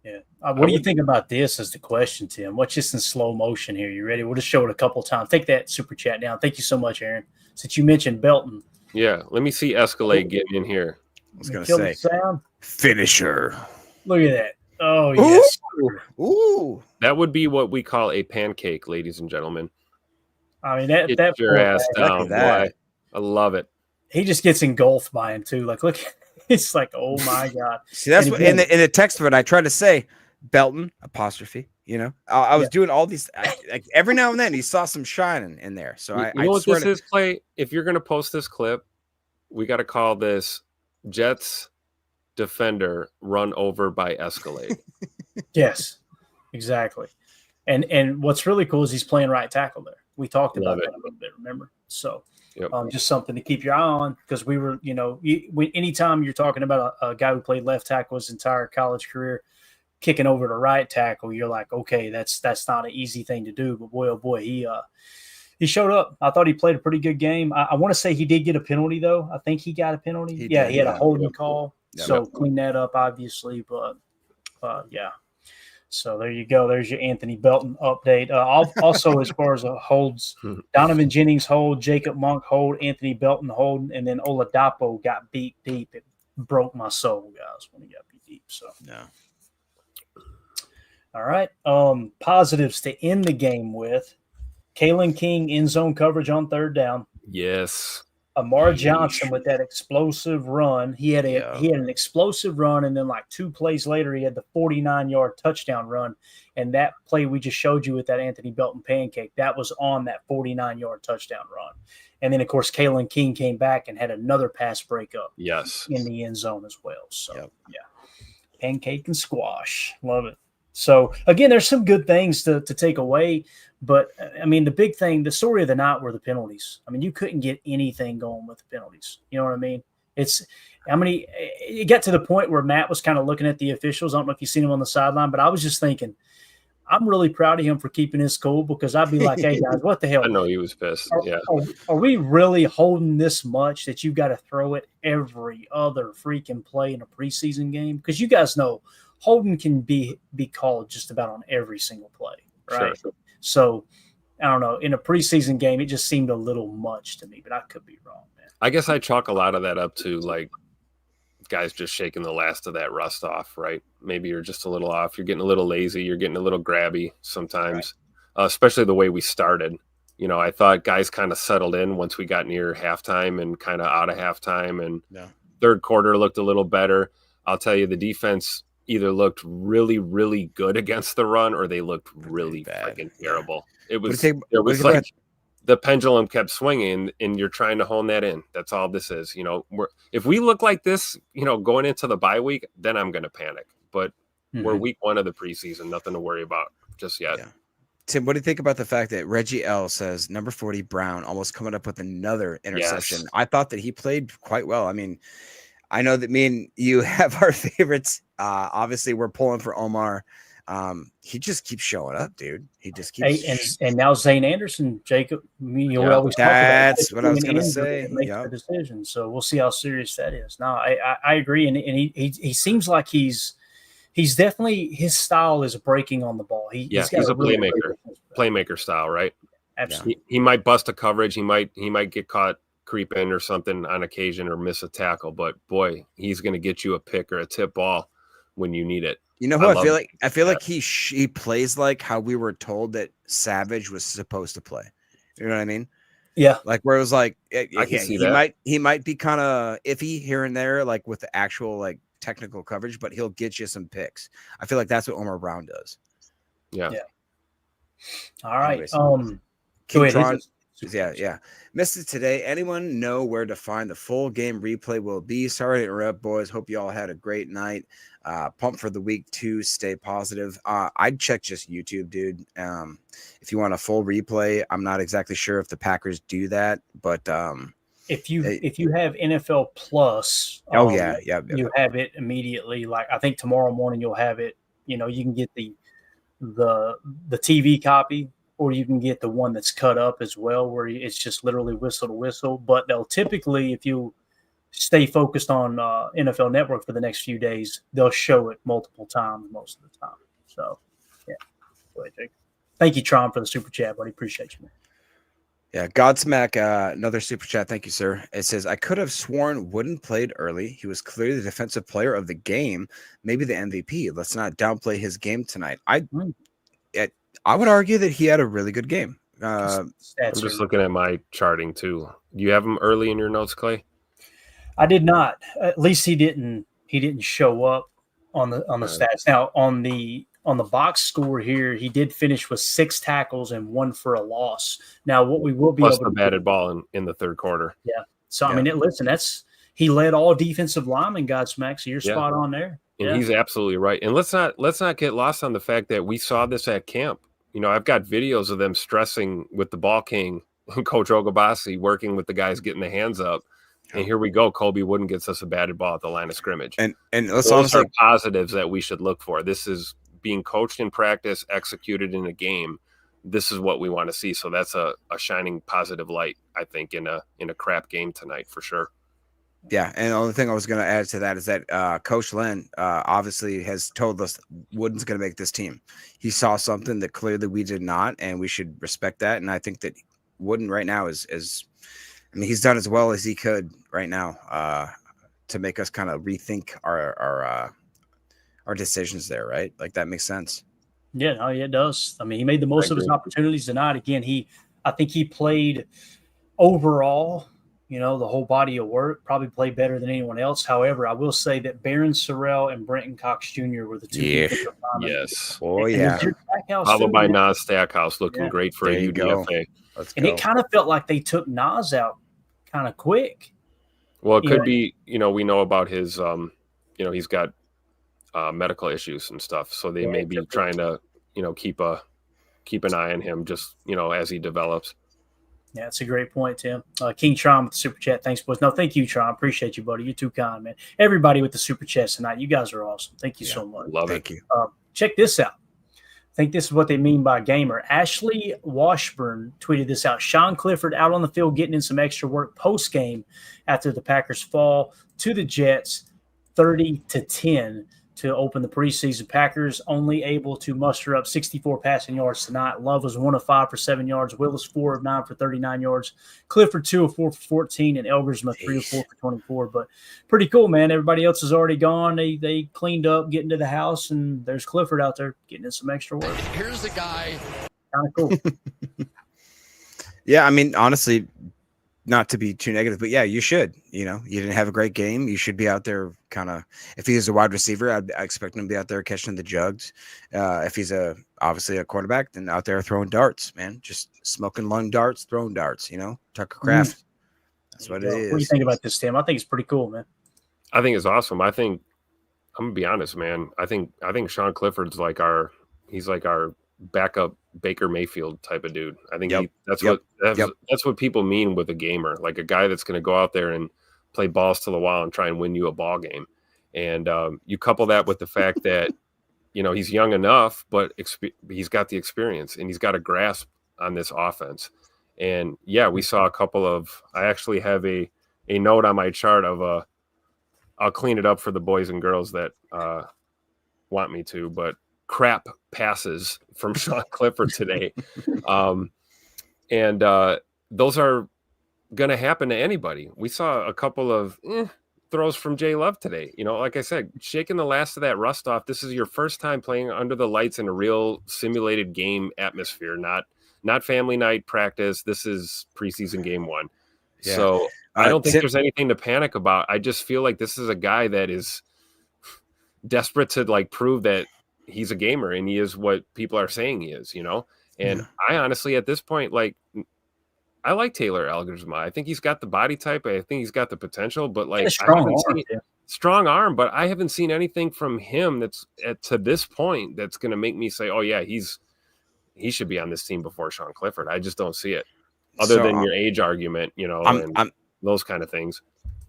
Speaker 1: Yeah. What do you think about this is the question, Tim? What's just in slow motion here? You ready? We'll just show it a couple of times. Take that super chat down. Thank you so much, Aaron. Since you mentioned Belton.
Speaker 3: Yeah. Let me see Escalade getting in here.
Speaker 4: I was going to say finisher.
Speaker 1: Look at that. Oh, yes.
Speaker 4: Ooh.
Speaker 3: That would be what we call a pancake, ladies and gentlemen.
Speaker 1: I mean,
Speaker 3: Get your ass down, boy. I love it.
Speaker 1: He just gets engulfed by him, too. Like, look. It's like, oh my God.
Speaker 4: See, that's what in the text of it, I tried to say Belton apostrophe. I was doing all these like every now and then. He saw some shine in there. So I
Speaker 3: know what this is, Clay. If you're gonna post this clip, we got to call this Jets defender run over by Escalade.
Speaker 1: Yes, exactly. And what's really cool is he's playing right tackle there. We talked about that a little bit. Remember, so. Yep. Just something to keep your eye on because we were, anytime you're talking about a guy who played left tackle his entire college career, kicking over to right tackle, you're like, okay, that's not an easy thing to do. But boy, oh boy, he showed up. I thought he played a pretty good game. I want to say he did get a penalty though. I think he got a penalty. He had a holding call, so clean that up, obviously. But yeah. So there you go. There's your Anthony Belton update. Also, as far as holds, Donovan Jennings hold, Jacob Monk hold, Anthony Belton hold, and then Oladapo got beat deep. It broke my soul, guys, when he got beat deep. So
Speaker 4: yeah.
Speaker 1: All right. Positives to end the game with: Kalen King end zone coverage on third down.
Speaker 3: Yes.
Speaker 1: Amar Johnson with that explosive run. He had an explosive run, and then like 2 plays later, he had the 49-yard touchdown run. And that play we just showed you with that Anthony Belton pancake, that was on that 49-yard touchdown run. And then, of course, Kalen King came back and had another pass breakup in the end zone as well. So, yeah, pancake and squash. Love it. So, again, there's some good things to take away. But, I mean, the big thing, the story of the night were the penalties. I mean, you couldn't get anything going with the penalties. You know what I mean? It got to the point where Matt was kind of looking at the officials. I don't know if you've seen him on the sideline, but I was just thinking, I'm really proud of him for keeping his cool because I'd be like, hey, guys, what the hell?
Speaker 3: I know he was pissed.
Speaker 1: Are we really holding this much that you've got to throw it every other freaking play in a preseason game? Because you guys know holding can be called just about on every single play, right? Sure. So, I don't know. In a preseason game, it just seemed a little much to me, but I could be wrong, man.
Speaker 3: I guess I chalk a lot of that up to, like, guys just shaking the last of that rust off, right? Maybe you're just a little off. You're getting a little lazy. You're getting a little grabby sometimes, especially the way we started. I thought guys kind of settled in once we got near halftime and kind of out of halftime. And third quarter looked a little better. I'll tell you, the defense either looked really, really good against the run or they looked really freaking terrible. It was like the pendulum kept swinging and you're trying to hone that in. That's all this is. If we look like this, going into the bye week, then I'm going to panic. But we're week 1 of the preseason, nothing to worry about just yet.
Speaker 4: Yeah. Tim, what do you think about the fact that Reggie L says number 40 Brown almost coming up with another interception? Yes. I thought that he played quite well. I mean, I know that me and you have our favorites. Obviously, we're pulling for Omar. He just keeps showing up, dude. He just keeps.
Speaker 1: And now Zane Anderson, Jacob. Always
Speaker 4: that's what I was going to say.
Speaker 1: Make the decision. So we'll see how serious that is. No, I agree, and he seems like he's definitely his style is breaking on the ball. He's a
Speaker 3: playmaker style, right?
Speaker 1: Absolutely.
Speaker 3: He might bust a coverage. He might get caught creeping or something on occasion or miss a tackle, but boy, he's going to get you a pick or a tip ball when you need it.
Speaker 4: You know who I feel like he plays like how we were told that Savage was supposed to play. You know what I mean?
Speaker 1: Yeah.
Speaker 4: Like where it was like
Speaker 3: I can see that.
Speaker 4: He might be kind of iffy here and there, like with the actual like technical coverage, but he'll get you some picks. I feel like that's what Omar Brown does.
Speaker 3: Yeah.
Speaker 1: All right.
Speaker 4: Anyways, Yeah. Missed it today. Anyone know where to find the full game replay will be? Sorry to interrupt, boys. Hope you all had a great night. Pump for the week 2. Stay positive. I'd check just YouTube, dude. If you want a full replay, I'm not exactly sure if the Packers do that, but
Speaker 1: if you have NFL Plus, you have it immediately. Like I think tomorrow morning you'll have it. You know, you can get the TV copy, or you can get the one that's cut up as well, where it's just literally whistle to whistle. But they'll typically, if you stay focused on NFL Network for the next few days, they'll show it multiple times most of the time. So, yeah. Go ahead, Jake. Thank you, Tron, for the super chat, buddy. Appreciate you, man.
Speaker 4: Yeah, Godsmack, another super chat. Thank you, sir. It says, I could have sworn Wooden played early. He was clearly the defensive player of the game, maybe the MVP. Let's not downplay his game tonight. I would argue that he had a really good game.
Speaker 3: I'm just looking at my charting too. Do you have him early in your notes, Clay?
Speaker 1: I did not. At least he didn't show up on the stats. Now on the box score here, he did finish with 6 tackles and 1 for a loss. Now, what we will be
Speaker 3: plus
Speaker 1: able
Speaker 3: the batted ball in the third quarter.
Speaker 1: Yeah. So I mean, listen, he led all defensive linemen, Godsmack. So you're spot on there.
Speaker 3: And he's absolutely right. And let's not get lost on the fact that we saw this at camp. You know, I've got videos of them stressing with the ball king, Coach Ogabasi, working with the guys getting the hands up. And here we go. Colby Wooden gets us a batted ball at the line of scrimmage.
Speaker 4: And let's
Speaker 3: those
Speaker 4: honestly
Speaker 3: are positives that we should look for. This is being coached in practice, executed in a game. This is what we want to see. So that's a shining positive light, I think, in a crap game tonight for sure.
Speaker 4: Yeah, and the only thing I was going to add to that is that Coach Len obviously has told us Wooden's going to make this team. He saw something that clearly we did not, and we should respect that. And I think that Wooden right now is I mean, he's done as well as he could right now to make us kind of rethink our decisions there, right? Like that makes sense.
Speaker 1: Yeah, no, it does. I mean, he made the most of his opportunities tonight. Again, I think he played overall, you know, the whole body of work, probably played better than anyone else. However, I will say that Barron Sorrell and Brenton Cox Jr. were the two.
Speaker 3: Yes.
Speaker 4: Oh, yeah.
Speaker 3: Followed by Nas Stackhouse, looking great for a UDFA.
Speaker 1: And it kind of felt like they took Nas out kind of quick.
Speaker 3: Well, it could be, you know, we know about his, you know, he's got medical issues and stuff. So they may be trying to, you know, keep an eye on him just, you know, as he develops.
Speaker 1: Yeah, that's a great point, Tim. King Tron with the super chat. Thanks, boys. No, thank you, Tron. Appreciate you, buddy. You're too kind, man. Everybody with the super chats tonight. You guys are awesome. Thank you so much.
Speaker 3: Love it.
Speaker 4: Thank you.
Speaker 1: Check this out. I think this is what they mean by gamer. Ashley Washburn tweeted this out. Sean Clifford out on the field getting in some extra work post-game after the Packers fall to the Jets 30-10 to open the preseason. Packers only able to muster up 64 passing yards tonight. Love was 1 of 5 for 7 yards. Willis 4 of 9 for 39 yards. Clifford 2 of 4 for 14, and Elgersma 3 of 4 for 24. But pretty cool, man. Everybody else is already gone. They cleaned up, getting to the house, and there's Clifford out there getting in some extra work.
Speaker 7: Here's the guy.
Speaker 1: Kind of cool.
Speaker 4: Yeah, I mean, honestly, not to be too negative, but yeah, you should. You know, you didn't have a great game. You should be out there kind of, if he is a wide receiver, I expect him to be out there catching the jugs. If he's obviously a quarterback, then out there throwing darts, man. Just smoking lung darts, throwing darts, you know, Tucker Craft. That's what it is.
Speaker 1: What do you think about this, Tim? I think it's pretty cool, man.
Speaker 3: I think it's awesome. I think, I'm gonna be honest, man. I think Sean Clifford's like our backup Baker Mayfield type of dude. I think that's what people mean with a gamer, like a guy that's going to go out there and play balls to the wall and try and win you a ball game. And you couple that with the fact that, you know, he's young enough, but he's got the experience and he's got a grasp on this offense. And yeah, we saw a couple of, I actually have a note on my chart of I'll clean it up for the boys and girls that want me to, but crap passes from Sean Clifford today. And those are going to happen to anybody. We saw a couple of throws from Jay Love today. You know, like I said, shaking the last of that rust off. This is your first time playing under the lights in a real simulated game atmosphere, not family night practice. This is preseason game 1. Yeah. So I don't think there's anything to panic about. I just feel like this is a guy that is desperate to like prove that he's a gamer and he is what people are saying he is, you know? And I honestly, at this point, like, I like Taylor Algersma. I think he's got the body type. I think he's got the potential, but like strong arm, but I haven't seen anything from him that's to this point that's going to make me say, oh yeah, he should be on this team before Sean Clifford. I just don't see it, other than your age argument, and those kind of things.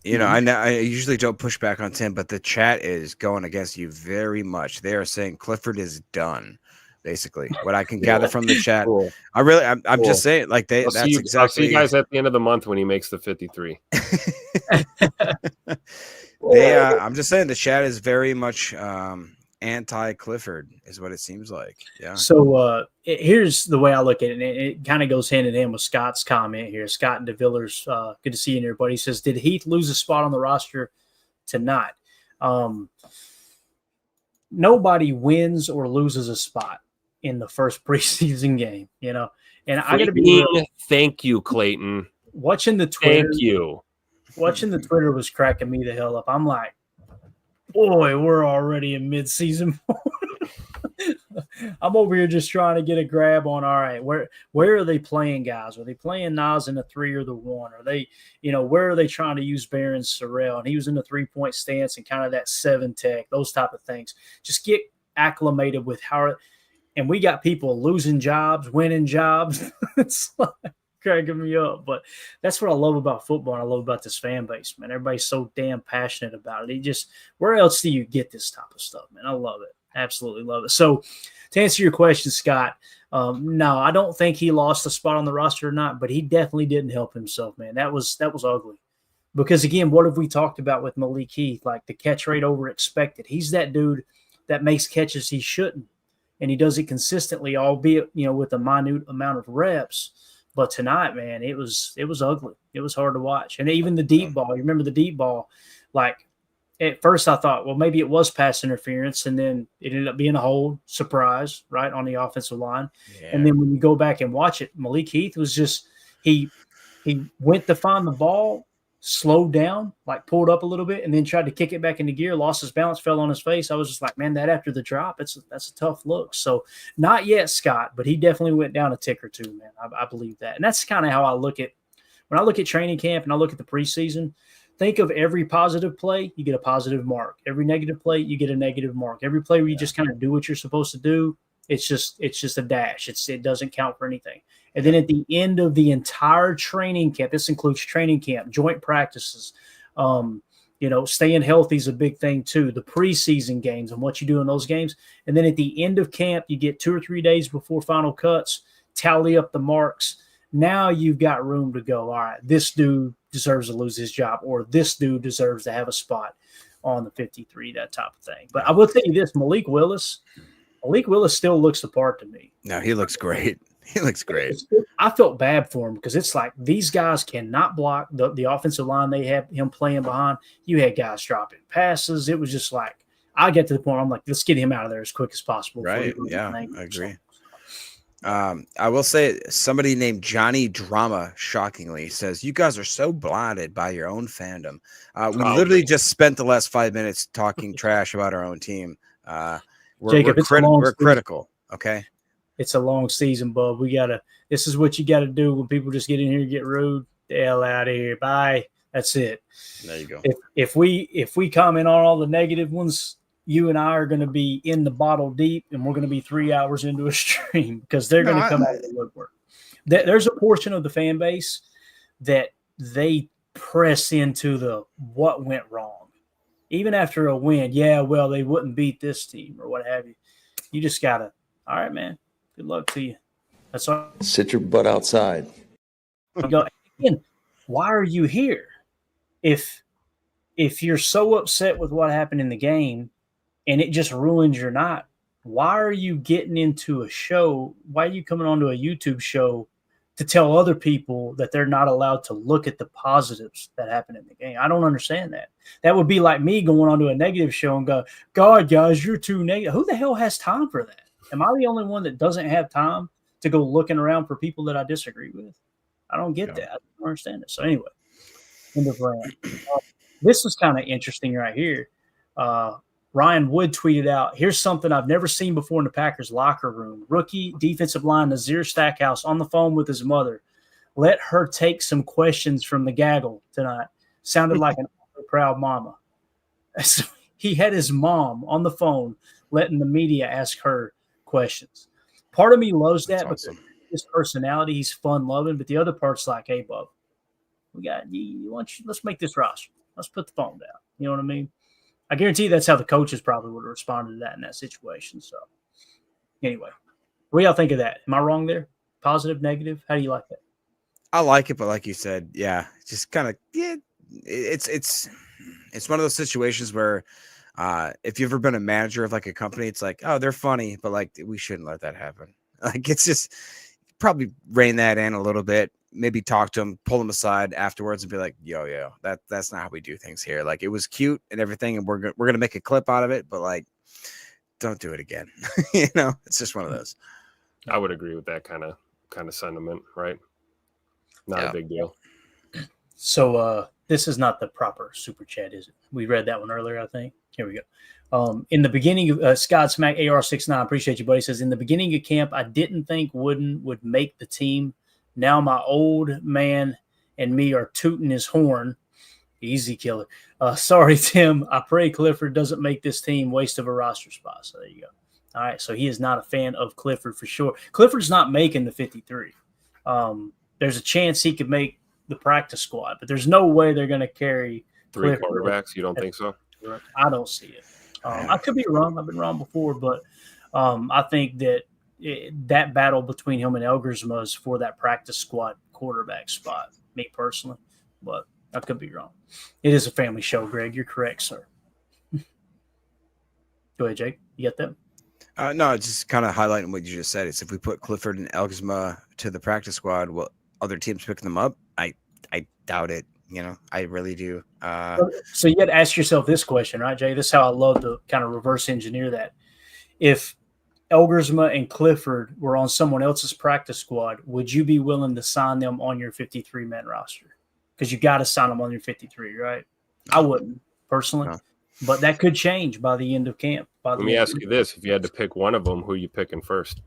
Speaker 4: I usually don't push back on Tim, but the chat is going against you very much. They are saying Clifford is done. Basically, what I can gather from the chat. Cool. I'm just saying, like
Speaker 3: I'll see you guys at the end of the month when he makes the 53.
Speaker 4: I'm just saying the chat is very much anti-Clifford, is what it seems like. Yeah.
Speaker 1: So here's the way I look at it, and it kind of goes hand in hand with Scott's comment here. Scott DeVillers, good to see you here, buddy. He says, "Did Heath lose a spot on the roster tonight?" Nobody wins or loses a spot in the first preseason game, And I got to be real.
Speaker 3: Thank you, Clayton.
Speaker 1: Watching the Twitter.
Speaker 3: Thank you.
Speaker 1: Watching the Twitter was cracking me the hell up. I'm like, boy, we're already in mid-season. I'm over here just trying to get a grab on, all right, where are they playing guys? Are they playing Nas in the 3 or the 1? Are they, where are they trying to use Baron Sorrell? And he was in the 3-point stance and kind of that 7 tech, those type of things. Just get acclimated with how – and we got people losing jobs, winning jobs. It's like cracking me up. But that's what I love about football and I love about this fan base, man. Everybody's so damn passionate about it. Where else do you get this type of stuff, man? I love it. Absolutely love it. So to answer your question, Scott, no, I don't think he lost a spot on the roster or not, but he definitely didn't help himself, man. That was ugly. Because, again, what have we talked about with Malik Heath? Like the catch rate over expected. He's that dude that makes catches he shouldn't. And he does it consistently, albeit, with a minute amount of reps. But tonight, man, it was ugly. It was hard to watch. And even the deep ball, you remember the deep ball, like at first I thought, well, maybe it was pass interference, and then it ended up being a hold, surprise, right, on the offensive line. Yeah. And then when you go back and watch it, Malik Heath was just he went to find the ball, slowed down, like pulled up a little bit, and then tried to kick it back into gear, lost his balance, fell on his face. I was just like, man, that after the drop, that's a tough look. So not yet, Scott, but he definitely went down a tick or two, man. I believe that. And that's kind of how I look at when I look at training camp and I look at the preseason. Think of every positive play, you get a positive mark. Every negative play, you get a negative mark. Every play where you just kind of do what you're supposed to do, it's just a dash. It doesn't count for anything. And then at the end of the entire training camp, this includes training camp, joint practices, staying healthy is a big thing too. The preseason games and what you do in those games. And then at the end of camp, you get 2 or 3 days before final cuts, tally up the marks. Now you've got room to go. All right, this dude deserves to lose his job, or this dude deserves to have a spot on the 53, that type of thing. But I will tell you this, Malik Willis still looks the part to me.
Speaker 4: No, he looks great. He looks great.
Speaker 1: I felt bad for him because it's like these guys cannot block the offensive line they have him playing behind. You had guys dropping passes. It was just like I get to the point I'm like, let's get him out of there as quick as possible.
Speaker 4: Right. Yeah, I agree. I will say somebody named Johnny Drama shockingly says, you guys are so blinded by your own fandom. We literally just spent the last 5 minutes talking trash about our own team. Jacob, we're critical. Okay.
Speaker 1: It's a long season, bub. This is what you got to do when people just get in here and get rude. The hell out of here. Bye. That's it.
Speaker 4: There you go.
Speaker 1: If we comment on all the negative ones, you and I are going to be in the bottle deep, and we're going to be 3 hours into a stream because they're going to come out of the woodwork. There's a portion of the fan base that they press into the what went wrong. Even after a win, well, they wouldn't beat this team or what have you. You just got to, all right, man, good luck to you. That's all.
Speaker 6: Sit your butt outside.
Speaker 1: Again, why are you here? If you're so upset with what happened in the game and it just ruins your night, why are you getting into a show? Why are you coming onto a YouTube show to tell other people that they're not allowed to look at the positives that happened in the game? I don't understand that. That would be like me going onto a negative show and go, God, guys, you're too negative. Who the hell has time for that? Am I the only one that doesn't have time to go looking around for people that I disagree with? I don't get that. I don't understand it. So anyway, end of rant. This was kind of interesting right here. Ryan Wood tweeted out, here's something I've never seen before in the Packers locker room. Rookie defensive line Nazir Stackhouse on the phone with his mother. Let her take some questions from the gaggle tonight. Sounded like an proud mama. So he had his mom on the phone letting the media ask her questions. Part of me loves that because his personality, he's fun loving, but the other part's like, hey, bub, let's make this roster. Let's put the phone down. You know what I mean? I guarantee that's how the coaches probably would have responded to that in that situation. So anyway, what do y'all think of that? Am I wrong there? Positive, negative? How do you like that?
Speaker 4: I like it, but like you said, yeah, just kind of, yeah, it's one of those situations where if you've ever been a manager of like a company, it's like, oh, they're funny, but like we shouldn't let that happen. Like it's just probably rein that in a little bit, maybe talk to them, pull them aside afterwards and be like, yo, that's not how we do things here. Like it was cute and everything, and we're gonna make a clip out of it, but like don't do it again. You know, it's just one of those.
Speaker 3: I would agree with that kind of sentiment, right? Not a big deal.
Speaker 1: So this is not the proper super chat, is it? We read that one earlier, I think. Here we go. In the beginning of Scott Smack AR69, appreciate you, buddy. Says in the beginning of camp, I didn't think Wooden would make the team. Now my old man and me are tooting his horn. Easy killer. Sorry, Tim. I pray Clifford doesn't make this team waste of a roster spot. So there you go. All right. So he is not a fan of Clifford for sure. Clifford's not making the 53. There's a chance he could make the practice squad, but there's no way they're going to carry
Speaker 3: three
Speaker 1: Clifford.
Speaker 3: quarterbacks. You don't think so?
Speaker 1: I don't see it. I could be wrong. I've been wrong before, but I think that that battle between him and Elgersma is for that practice squad quarterback spot, me personally, but I could be wrong. It is a family show, Greg. You're correct, sir. Go ahead, Jake. You get that?
Speaker 4: No, just kind of highlighting what you just said. It's if we put Clifford and Elgersma to the practice squad, will other teams picking them up? I doubt it. You know, I really do.
Speaker 1: So you got to ask yourself this question, right, Jay? This is how I love to kind of reverse engineer that. If Elgersma and Clifford were on someone else's practice squad, would you be willing to sign them on your 53-man roster? Because you got to sign them on your 53, right? I wouldn't personally, but that could change by the end of camp.
Speaker 3: Let me ask you this: if you had to pick one of them, who are you picking first?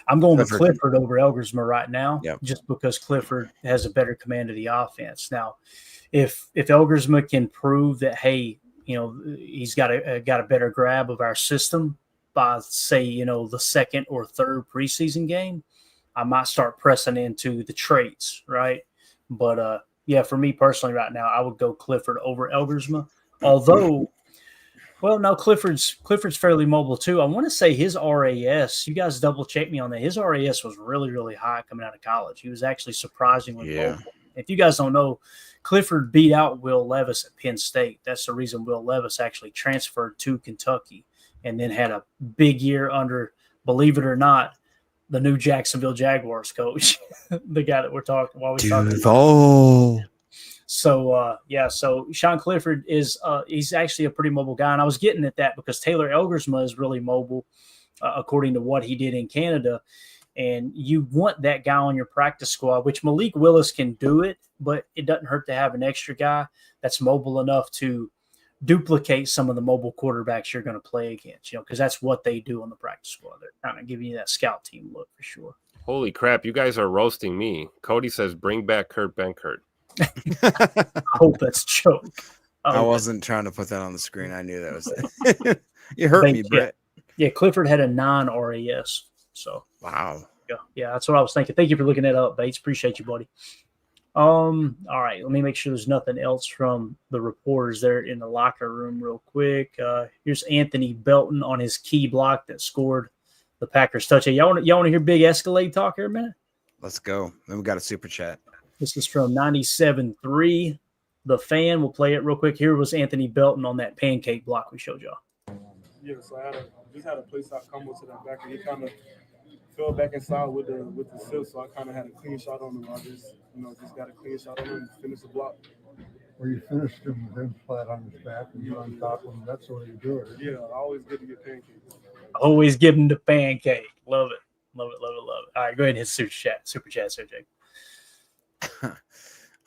Speaker 1: I'm going with Clifford over Elgersma right now, just because Clifford has a better command of the offense. Now, if Elgersma can prove that, hey, you know, he's got a better grab of our system by, say, you know, the second or third preseason game, I might start pressing into the traits, right? But yeah, for me personally, right now, I would go Clifford over Elgersma. Although, well, no, Clifford's fairly mobile too. I want to say his RAS. You guys double check me on that. His RAS was really, really high coming out of college. He was actually surprisingly mobile. If you guys don't know, Clifford beat out Will Levis at Penn State. That's the reason Will Levis actually transferred to Kentucky and then had a big year under, believe it or not, the new Jacksonville Jaguars coach, the guy that we're talking while we talking about. So, so Sean Clifford is he's actually a pretty mobile guy. And I was getting at that because Taylor Elgersma is really mobile, according to what he did in Canada. And you want that guy on your practice squad, which Malik Willis can do it, but it doesn't hurt to have an extra guy that's mobile enough to duplicate some of the mobile quarterbacks you're going to play against, you know, because that's what they do on the practice squad. They're kind of giving you that scout team look for sure.
Speaker 3: Holy crap, you guys are roasting me. Cody says, bring back Kurt Benkert.
Speaker 1: I hope that's a joke.
Speaker 4: I wasn't trying to put that on the screen. I knew that was it. You hurt me, Brett.
Speaker 1: Yeah, Clifford had a 9 RAS. So
Speaker 4: wow.
Speaker 1: Yeah, that's what I was thinking. Thank you for looking that up, Bates. Appreciate you, buddy. All right, let me make sure there's nothing else from the reporters there in the locker room real quick. Here's Anthony Belton on his key block that scored the Packers touchdown. Y'all want to hear big Escalade talk here a minute?
Speaker 4: Let's go. Then we got a super chat.
Speaker 1: This is from 97.3. The Fan. We'll play it real quick. Here was Anthony Belton on that pancake block we showed y'all.
Speaker 7: Yeah, so I just had a place out combo to that back, and he kind of fell back inside with the silk, so I kind of had a clean shot on him. I just got a clean shot on him and finished the block.
Speaker 8: Where you finished him with him flat on his back and you're on top of him. That's the way you do it.
Speaker 7: Yeah, always good to get pancakes.
Speaker 1: Always give him the pancake. Love it. Love it, love it, love it. All right, go ahead and hit super chat, Sir Jake.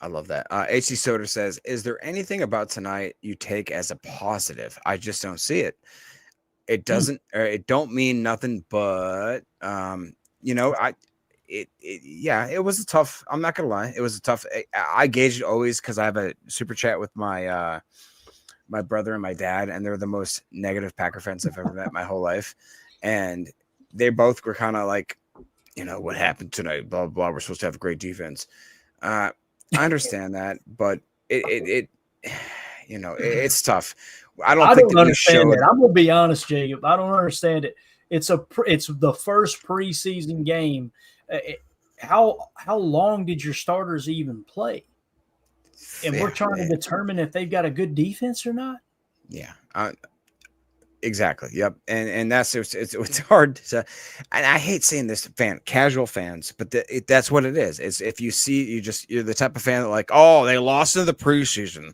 Speaker 4: I love that. HC Soder says, is there anything about tonight you take as a positive? I just don't see it. It doesn't, it don't mean nothing, but, yeah, it was a tough. I'm not gonna lie, it was a tough. I gauge it always because I have a super chat with my my brother and my dad, and they're the most negative Packer fans I've ever met in my whole life, and they both were kind of like, what happened tonight? Blah blah. We're supposed to have a great defense. I understand that, but it it's tough. I don't think that we
Speaker 1: understand
Speaker 4: showed.
Speaker 1: that. I'm gonna be honest, Jacob. I don't understand it. It's the first preseason game. How long did your starters even play? And we're trying to determine if they've got a good defense or not.
Speaker 4: Yeah. Exactly. Yep. And that's it's hard to, and I hate saying this, casual fans, but that's what it is. Is if you see, you're the type of fan that like, oh, they lost in the preseason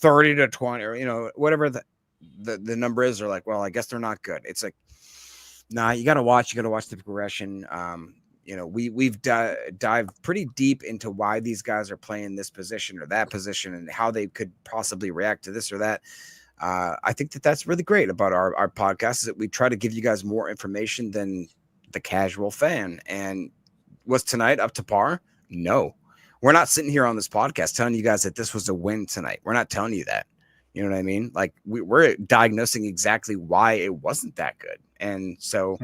Speaker 4: 30-20, or whatever the number is, they're like, well, I guess they're not good. It's like, nah, you got to watch the progression. We've dived pretty deep into why these guys are playing this position or that position and how they could possibly react to this or that. I think that's really great about our podcast, is that we try to give you guys more information than the casual fan. And was tonight up to par? No. We're not sitting here on this podcast telling you guys that this was a win tonight. We're not telling you that. You know what I mean? Like we're diagnosing exactly why it wasn't that good. And so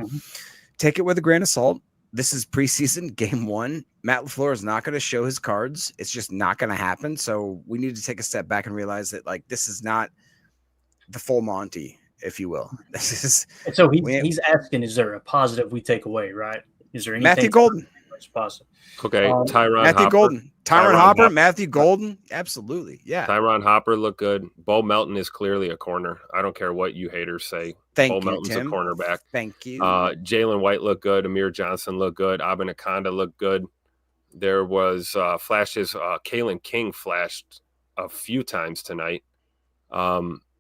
Speaker 4: take it with a grain of salt. This is preseason game 1. Matt LaFleur is not going to show his cards. It's just not going to happen. So we need to take a step back and realize that this is not the full Monty, if you will. This is
Speaker 1: so he's asking, is there a positive we take away, right? Is there anything
Speaker 4: Matthew Golden
Speaker 1: positive?
Speaker 3: Okay, Tyron
Speaker 4: Matthew
Speaker 3: Hopper.
Speaker 4: Golden. Tyron Hopper, Matthew Golden, absolutely. Yeah.
Speaker 3: Tyron Hopper looked good. Bo Melton is clearly a corner. I don't care what you haters say. Bo Melton's
Speaker 4: Tim.
Speaker 3: a cornerback.
Speaker 4: Thank you.
Speaker 3: Jalen White looked good. Amir Johnson looked good. Abin Akonda looked good. There was flashes. Kalen King flashed a few times tonight.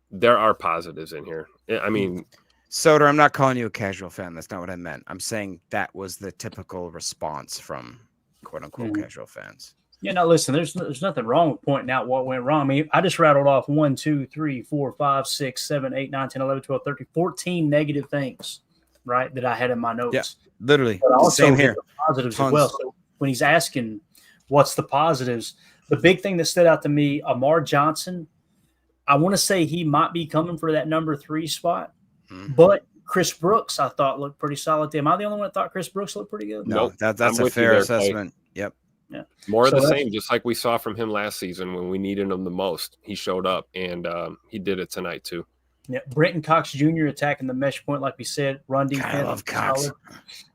Speaker 3: There are positives in here. I mean,
Speaker 4: Soder, I'm not calling you a casual fan. That's not what I meant. I'm saying that was the typical response from quote unquote casual fans.
Speaker 1: Yeah, now listen, there's nothing wrong with pointing out what went wrong. I mean, I just rattled off 1, 2, 3, 4, 5, 6, 7, 8, 9, 10, 11, 12, 13, 14 negative things, right, that I had in my notes.
Speaker 4: Yeah, literally.
Speaker 1: But also
Speaker 4: same here.
Speaker 1: Positives
Speaker 4: Tons.
Speaker 1: as well. So when he's asking what's the positives, the big thing that stood out to me, Amar Johnson, I want to say he might be coming for that number 3 spot, but Chris Brooks, I thought, looked pretty solid. Am I the only one that thought Chris Brooks looked pretty good?
Speaker 4: No, that's a fair assessment. Yep.
Speaker 1: Yeah.
Speaker 3: More of the same, just like we saw from him last season when we needed him the most. He showed up, and he did it tonight too.
Speaker 1: Yeah, Brenton Cox Jr. attacking the mesh point, like we said. Run defense.
Speaker 4: I love Cox.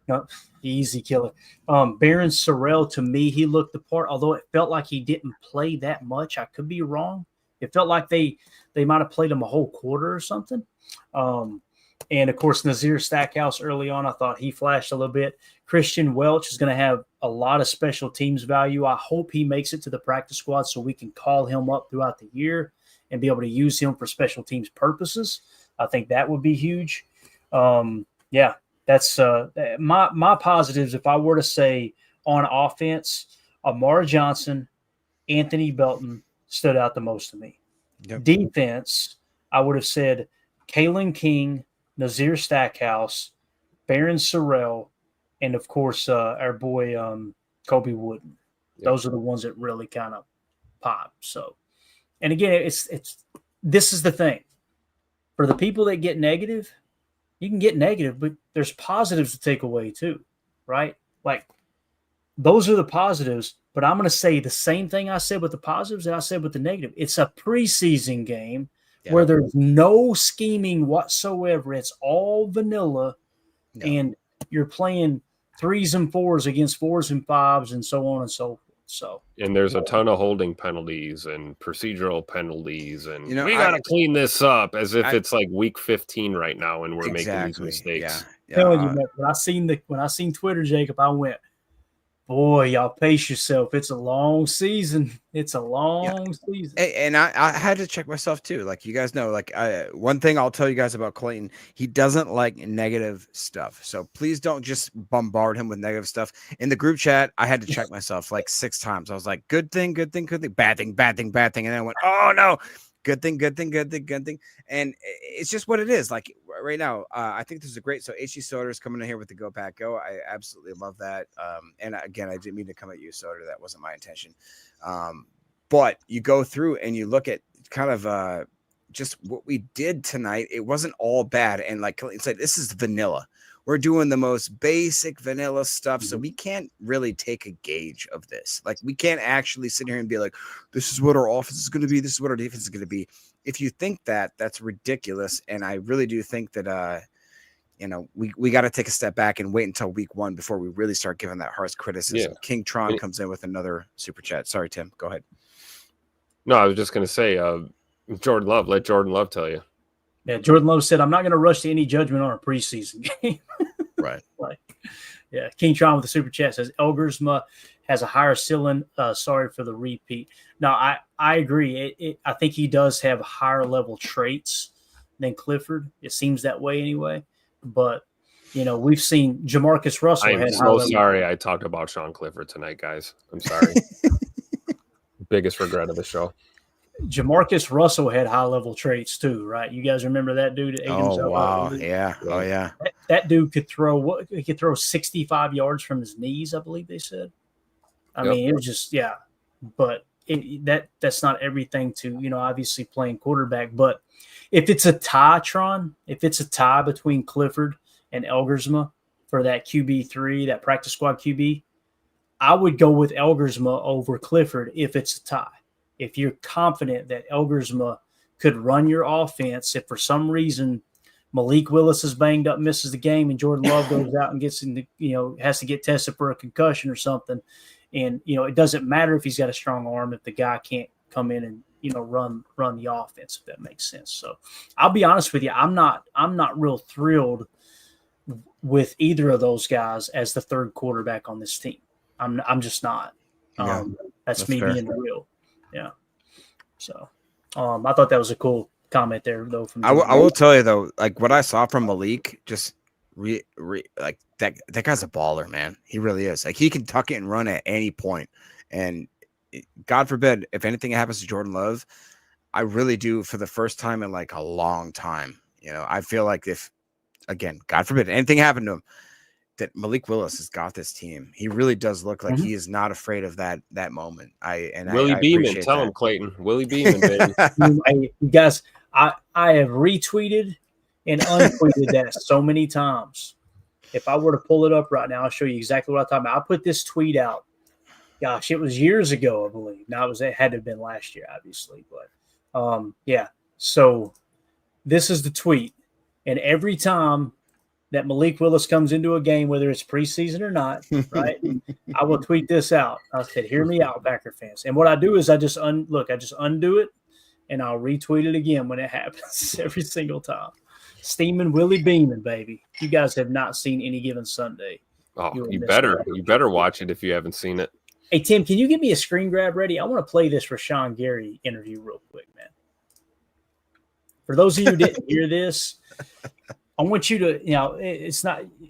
Speaker 1: No, easy killer. Baron Sorrell, to me, he looked the part, although it felt like he didn't play that much. I could be wrong. It felt like they might have played him a whole quarter or something. And, of course, Nazir Stackhouse early on, I thought he flashed a little bit. Christian Welch is going to have a lot of special teams value. I hope he makes it to the practice squad so we can call him up throughout the year and be able to use him for special teams purposes. I think that would be huge. Yeah, that's my positives. If I were to say on offense, Amar Johnson, Anthony Belton stood out the most to me.
Speaker 4: Yep.
Speaker 1: Defense, I would have said Kalen King, Nazir Stackhouse, Baron Sorrell, and of course our boy Kobe Wooden. Yep. Those are the ones that really kind of pop. So, and again, it's this is the thing. For the people that get negative, you can get negative, but there's positives to take away too, right? Like those are the positives. But I'm going to say the same thing I said with the positives that I said with the negative. It's a preseason game where there's no scheming whatsoever. It's all vanilla, and you're playing 3s and 4s against 4s and 5s and so on and so forth. So,
Speaker 3: and there's a ton of holding penalties and procedural penalties, and we got to clean this up as if it's like week 15 right now, and we're making these mistakes.
Speaker 1: Telling you, man, when I seen Twitter, Jacob, I went, boy, y'all pace yourself. It's a long season. It's a long season.
Speaker 4: And I had to check myself too. Like you guys know, like one thing I'll tell you guys about Clayton, he doesn't like negative stuff. So please don't just bombard him with negative stuff. In the group chat, I had to check myself like 6 times. I was like, good thing, good thing, good thing, bad thing, bad thing, bad thing. And then I went, oh no, good thing, good thing, good thing, good thing. And it's just what it is. Like right now, I think this is a great. So HG Soder is coming in here with the Go Pack Go. I absolutely love that. And again, I didn't mean to come at you, Soder. That wasn't my intention. But you go through and you look at kind of just what we did tonight. It wasn't all bad. And like Clayton said, this is vanilla. We're doing the most basic vanilla stuff. So we can't really take a gauge of this. Like, we can't actually sit here and be like, this is what our offense is going to be. This is what our defense is going to be. If you think that, that's ridiculous. And I really do think that, we got to take a step back and wait until week 1 before we really start giving that harsh criticism. Yeah. King Tron comes in with another super chat. Sorry, Tim. Go ahead.
Speaker 3: No, I was just going to say, Jordan Love, let Jordan Love tell you.
Speaker 1: Yeah, Jordan Love said, I'm not going to rush to any judgment on a preseason game.
Speaker 4: Right.
Speaker 1: Yeah. King Tron with the super chat says, Elgersma has a higher ceiling. Sorry for the repeat. No, I agree. I think he does have higher level traits than Clifford. It seems that way anyway. But, we've seen Jamarcus Russell.
Speaker 3: I am so sorry I talked about Sean Clifford tonight, guys. I'm sorry. Biggest regret of the show.
Speaker 1: Jamarcus Russell had high-level traits too, right? You guys remember that dude?
Speaker 4: Oh, wow. Yeah. Oh, yeah.
Speaker 1: That dude could throw he could throw 65 yards from his knees, I believe they said. I mean, it was just, yeah. But that's not everything to, obviously playing quarterback. But if it's a tie, Tron, if it's a tie between Clifford and Elgersma for that QB3, that practice squad QB, I would go with Elgersma over Clifford if it's a tie. If you're confident that Elgersma could run your offense, if for some reason Malik Willis is banged up, misses the game, and Jordan Love goes out and gets in the, has to get tested for a concussion or something, and it doesn't matter if he's got a strong arm if the guy can't come in and run the offense, if that makes sense. So I'll be honest with you, I'm not real thrilled with either of those guys as the third quarterback on this team. I'm just not. That's me being real. Yeah. So I thought that was a cool comment there, though. From
Speaker 4: I will tell you, though, like what I saw from Malik, just like that guy's a baller, man. He really is. Like, he can tuck it and run at any point. And God forbid, if anything happens to Jordan Love, I really do, for the first time in like a long time, I feel like if, again, God forbid, anything happened to him, that Malik Willis has got this team. He really does look like he is not afraid of that moment.
Speaker 3: Willie Beeman, tell him, Clayton. Willie Beeman, baby.
Speaker 1: You guys, I have retweeted and untweeted that so many times. If I were to pull it up right now, I'll show you exactly what I'm talking about. I put this tweet out. Gosh, it was years ago, I believe. Now it had to have been last year, obviously, but yeah. So this is the tweet, and every time that Malik Willis comes into a game, whether it's preseason or not, right? I will tweet this out. I said, hear me out, Packer fans. And what I do is I just undo it, and I'll retweet it again when it happens every single time. Steaming Willie Beeman, baby. You guys have not seen Any Given Sunday.
Speaker 3: Oh, you better watch it if you haven't seen it.
Speaker 1: Hey, Tim, can you give me a screen grab ready? I want to play this Rashawn Gary interview real quick, man. For those of you who didn't hear this, I want you to,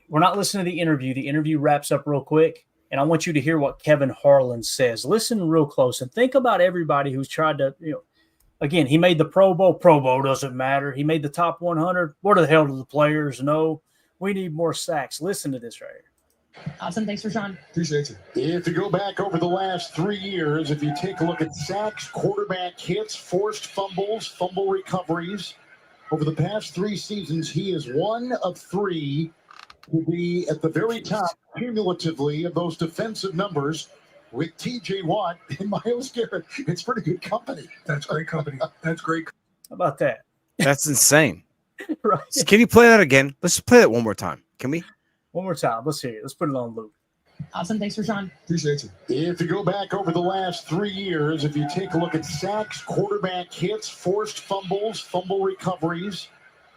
Speaker 1: we're not listening to the interview. The interview wraps up real quick, and I want you to hear what Kevin Harlan says. Listen real close and think about everybody who's tried to, again, he made the Pro Bowl. Pro Bowl doesn't matter. He made the top 100. What the hell do the players know? We need more sacks. Listen to this right here.
Speaker 9: Awesome. Thanks, Rashawn.
Speaker 10: Appreciate you. If you go back over the last 3 years, if you take a look at sacks, quarterback hits, forced fumbles, fumble recoveries, over the past 3 seasons, he is 1 of 3 to be at the very top cumulatively of those defensive numbers with T.J. Watt and Myles Garrett. It's pretty good company.
Speaker 7: That's great company. That's great.
Speaker 1: How about that?
Speaker 4: That's insane.
Speaker 1: Right.
Speaker 4: So can you play that again? Let's play that one more time. Can we?
Speaker 1: One more time. Let's hear it. Let's put it on loop.
Speaker 9: Awesome. Thanks, Rashawn.
Speaker 10: Appreciate you. If you go back over the last 3 years, if you take a look at sacks, quarterback hits, forced fumbles, fumble recoveries,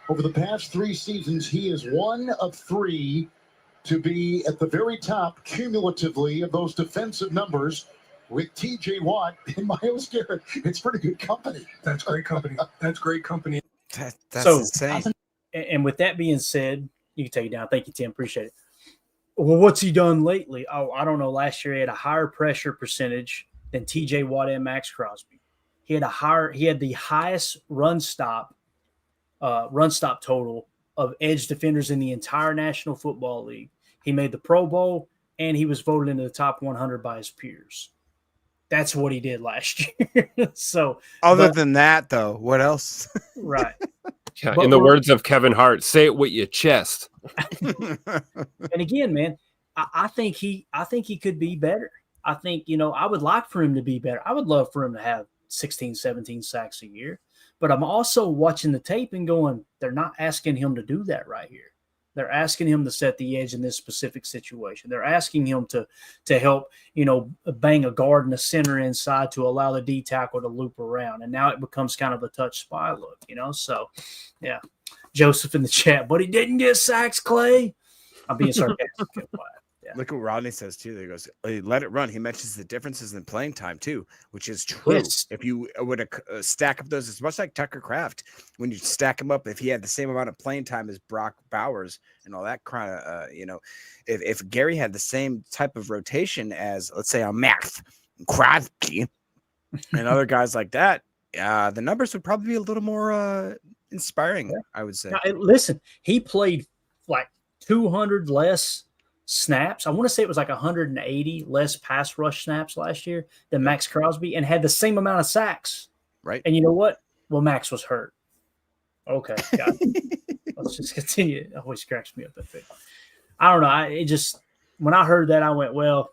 Speaker 10: over the past 3 seasons, he is 1 of 3 to be at the very top cumulatively of those defensive numbers with T.J. Watt and Myles Garrett. It's pretty good company.
Speaker 7: That's great company. That's great company.
Speaker 4: That's insane.
Speaker 1: Awesome. And with that being said, you can take it down. Thank you, Tim. Appreciate it. Well, what's he done lately? Oh, I don't know. Last year he had a higher pressure percentage than T.J. Watt and Max Crosby. He had the highest run stop total of edge defenders in the entire National Football League. He made the Pro Bowl, and he was voted into the top 100 by his peers. That's what he did last year. So,
Speaker 4: other than that, though, what else?
Speaker 1: Right.
Speaker 3: Yeah, in the words of Kevin Hart, say it with your chest.
Speaker 1: And again, man, I think he could be better. I think, I would like for him to be better. I would love for him to have 16, 17 sacks a year. But I'm also watching the tape and going, they're not asking him to do that right here. They're asking him to set the edge in this specific situation. They're asking him to help, bang a guard and a center inside to allow the D tackle to loop around. And now it becomes kind of a touch spy look, So, yeah. Joseph in the chat, but he didn't get sacks, Clay. I'm being sarcastic. Yeah.
Speaker 4: Look what Rodney says too. He goes, "Let it run." He mentions the differences in playing time too, which is true.
Speaker 1: Yes.
Speaker 4: If you would stack up those, it's much like Tucker Kraft. When you stack him up, if he had the same amount of playing time as Brock Bowers and all that kind of, if Gary had the same type of rotation as, let's say, a Math Crosby and other guys like that, the numbers would probably be a little more inspiring. Yeah. I would say.
Speaker 1: Now, listen, he played like 200 less snaps. I want to say it was like 180 less pass rush snaps last year than Max Crosby, and had the same amount of sacks.
Speaker 4: Right.
Speaker 1: And you know what? Well, Max was hurt. Okay. Let's just continue. It always cracks me up, that thing. I don't know. When I heard that, I went, well,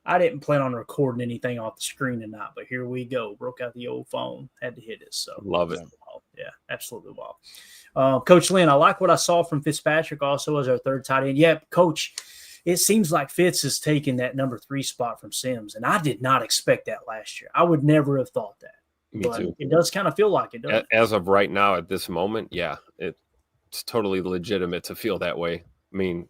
Speaker 1: I didn't plan on recording anything off the screen tonight, but here we go. Broke out the old phone. Had to hit it. So
Speaker 3: love it.
Speaker 1: Yeah, absolutely wild. Coach Lynn, I like what I saw from Fitzpatrick also as our third tight end. Yeah, Coach, it seems like Fitz is taking that number 3 spot from Sims, and I did not expect that last year. I would never have thought that.
Speaker 3: Me
Speaker 1: but
Speaker 3: too.
Speaker 1: It does kind of feel like it, doesn't it?
Speaker 3: As of right now, at this moment, yeah, it's totally legitimate to feel that way. I mean,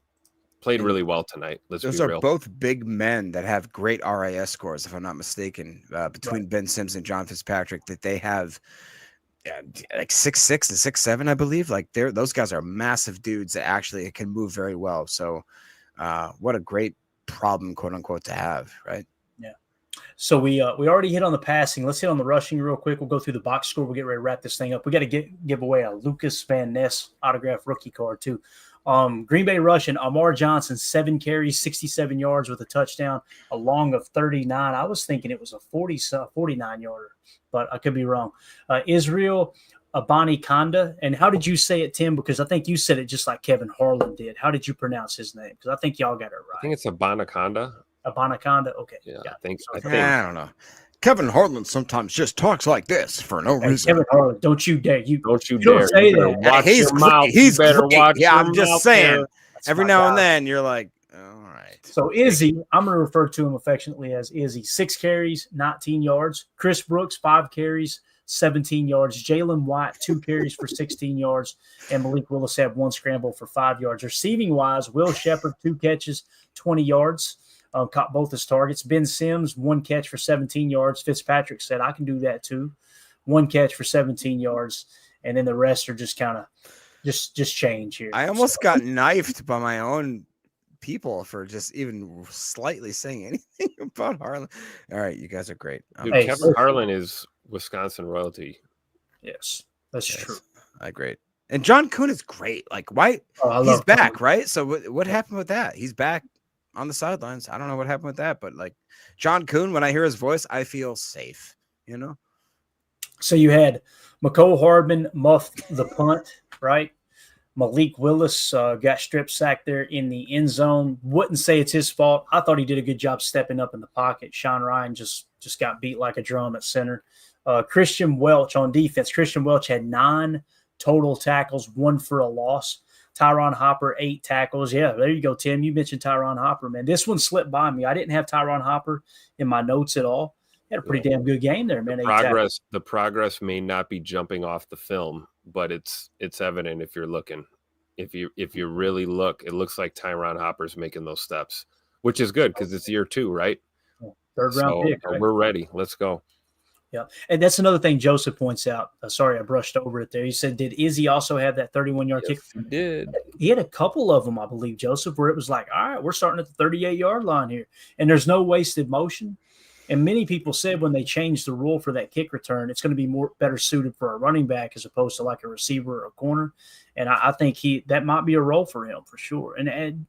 Speaker 3: played really well tonight.
Speaker 4: Those are both big men that have great RAS scores, if I'm not mistaken, between
Speaker 1: Right.
Speaker 4: Ben Sims and John Fitzpatrick, that they have like 6'6" and 6'7", I believe. Like those guys are massive dudes that actually can move very well. So what a great problem, quote unquote, to have, right?
Speaker 1: Yeah. So we already hit on the passing. Let's hit on the rushing real quick. We'll go through the box score. We'll get ready to wrap this thing up. We got to give away a Lucas Van Ness autograph rookie card too. Green Bay rushing, Amar Johnson, 7 carries, 67 yards with a touchdown, a long of 39. I was thinking it was a 49-yarder, but I could be wrong. Israel Abani Kanda. And how did you say it, Tim? Because I think you said it just like Kevin Harlan did. How did you pronounce his name? Because I think y'all got it right.
Speaker 3: I think it's Abanaconda.
Speaker 1: Abanaconda? Okay.
Speaker 3: Yeah,
Speaker 1: got
Speaker 3: I think.
Speaker 4: I don't know. Kevin Harlan sometimes just talks like this for no reason.
Speaker 1: Kevin Harlan, don't you dare.
Speaker 3: Don't you
Speaker 1: don't
Speaker 3: dare.
Speaker 1: say
Speaker 3: You better
Speaker 1: that.
Speaker 3: watch
Speaker 4: He's
Speaker 3: your mouth.
Speaker 4: he's
Speaker 3: You better
Speaker 4: great.
Speaker 3: watch
Speaker 4: Yeah,
Speaker 3: your
Speaker 4: I'm just
Speaker 3: mouth
Speaker 4: saying.
Speaker 3: there.
Speaker 4: Every
Speaker 1: my
Speaker 4: now
Speaker 1: guy.
Speaker 4: and then you're like, all right.
Speaker 1: So Izzy, I'm going to refer to him affectionately as Izzy. 6 carries, 19 yards. Chris Brooks, 5 carries, 17 yards. Jalen White, 2 carries for 16 yards. And Malik Willis had 1 scramble for 5 yards. Receiving-wise, Will Shepard, 2 catches, 20 yards. Caught both his targets. Ben Sims, 1 catch for 17 yards. Fitzpatrick said, I can do that too. 1 catch for 17 yards. And then the rest are just kind of just change here.
Speaker 4: I almost got knifed by my own people for just even slightly saying anything about Harlan. All right, you guys are great.
Speaker 3: Dude,
Speaker 1: Hey,
Speaker 3: Kevin Harlan is Wisconsin royalty.
Speaker 1: Yes, that's true.
Speaker 4: I great. And John Kuhn is great. Like, why?
Speaker 1: I
Speaker 4: He's
Speaker 1: love
Speaker 4: back,
Speaker 1: Kuhn.
Speaker 4: right? So what happened with that? He's back on the sidelines. I don't know what happened with that, but like John Kuhn, when I hear his voice, I feel safe, you know?
Speaker 1: So you had McCole Hardman muffed the punt, right? Malik Willis got strip sacked there in the end zone. Wouldn't say it's his fault. I thought he did a good job stepping up in the pocket. Sean Ryan just got beat like a drum at center. Christian Welch on defense. Christian Welch had 9 total tackles, 1 for a loss. Tyron Hopper, 8 tackles. Yeah, there you go, Tim. You mentioned Tyron Hopper, man. This one slipped by me. I didn't have Tyron Hopper in my notes at all. He had a pretty damn good game there, man.
Speaker 3: The progress may not be jumping off the film, but it's evident if you're looking. If you really look, it looks like Tyron Hopper's making those steps, which is good because it's year 2, right?
Speaker 1: Third round pick. Right?
Speaker 3: We're ready. Let's go.
Speaker 1: Yeah, and that's another thing Joseph points out. Sorry, I brushed over it there. He said, did Izzy also have that 31-yard kick?
Speaker 3: He did.
Speaker 1: He had a couple of them, I believe, Joseph, where it was like, all right, we're starting at the 38-yard line here, and there's no wasted motion. And many people said when they changed the rule for that kick return, it's going to be better suited for a running back as opposed to like a receiver or a corner. And I think that might be a role for him for sure. And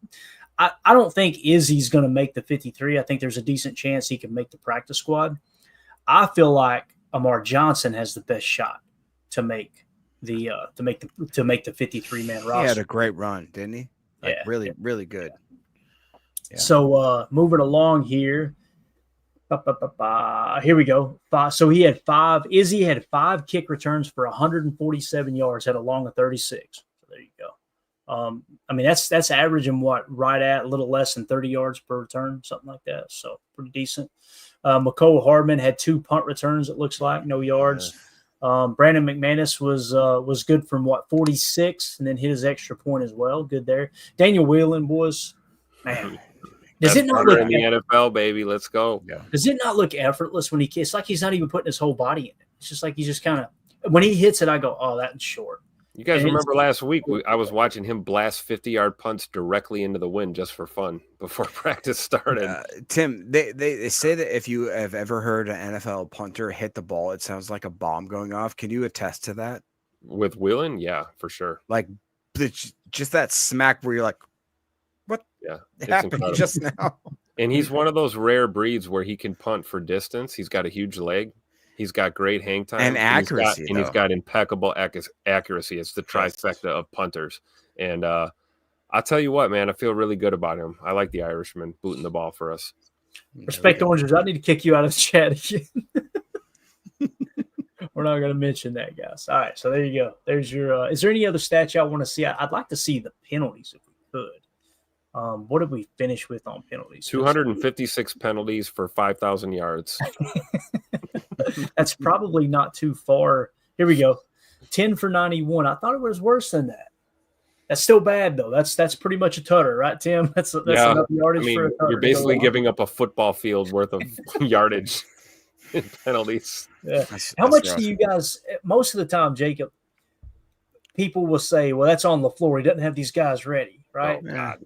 Speaker 1: I don't think Izzy's going to make the 53. I think there's a decent chance he can make the practice squad. I feel like Amar Johnson has the best shot to make the 53-man roster.
Speaker 4: He had a great run, didn't he? Like
Speaker 1: Yeah.
Speaker 4: really good. Yeah.
Speaker 1: So moving along here. Here we go. So he had 5. Izzy had 5 kick returns for 147 yards, had a long of 36. So there you go. I mean, that's averaging right at a little less than 30 yards per return, something like that. So pretty decent. McCole Hardman had 2 punt returns. It looks like no yards. Brandon McManus was good from 46, and then hit his extra point as well. Good there. Daniel Whelan, boys, man. Does it not look
Speaker 3: in the NFL, baby? Let's go.
Speaker 4: Yeah.
Speaker 1: Does it not look effortless when it's like he's not even putting his whole body in it? It's just like he's just kind of when he hits it, I go, oh, that's short.
Speaker 3: You guys remember last week I was watching him blast 50-yard punts directly into the wind just for fun before practice started.
Speaker 4: Tim, they say that if you have ever heard an NFL punter hit the ball, it sounds like a bomb going off. Can you attest to that?
Speaker 3: With Whelan? Yeah, for sure.
Speaker 4: Like just that smack where you're like, what happened
Speaker 3: incredible.
Speaker 4: just now?
Speaker 3: And he's one of those rare breeds where he can punt for distance. He's got a huge leg. He's got great hang time
Speaker 4: and accuracy.
Speaker 3: He's got impeccable accuracy. It's the trifecta of punters. And I'll tell you what, man, I feel really good about him. I like the Irishman booting the ball for us.
Speaker 1: Respect Oranges. I need to kick you out of the chat again. We're not going to mention that, guys. All right, so there you go. There's your. Is there any other stats y'all want to see? I'd like to see the penalties if we could. What did we finish with on penalties?
Speaker 3: 256 penalties for 5,000 yards.
Speaker 1: That's probably not too far. Here we go. 10 for 91. I thought it was worse than that. That's still bad, though. That's pretty much a tutter, right, Tim? That's enough yardage for a tutter.
Speaker 3: You're basically giving up a football field worth of yardage in penalties.
Speaker 1: Yeah. How much do you guys – most of the time, Jacob, people will say, well, that's on LaFleur. He doesn't have these guys ready, right?
Speaker 3: Oh, God.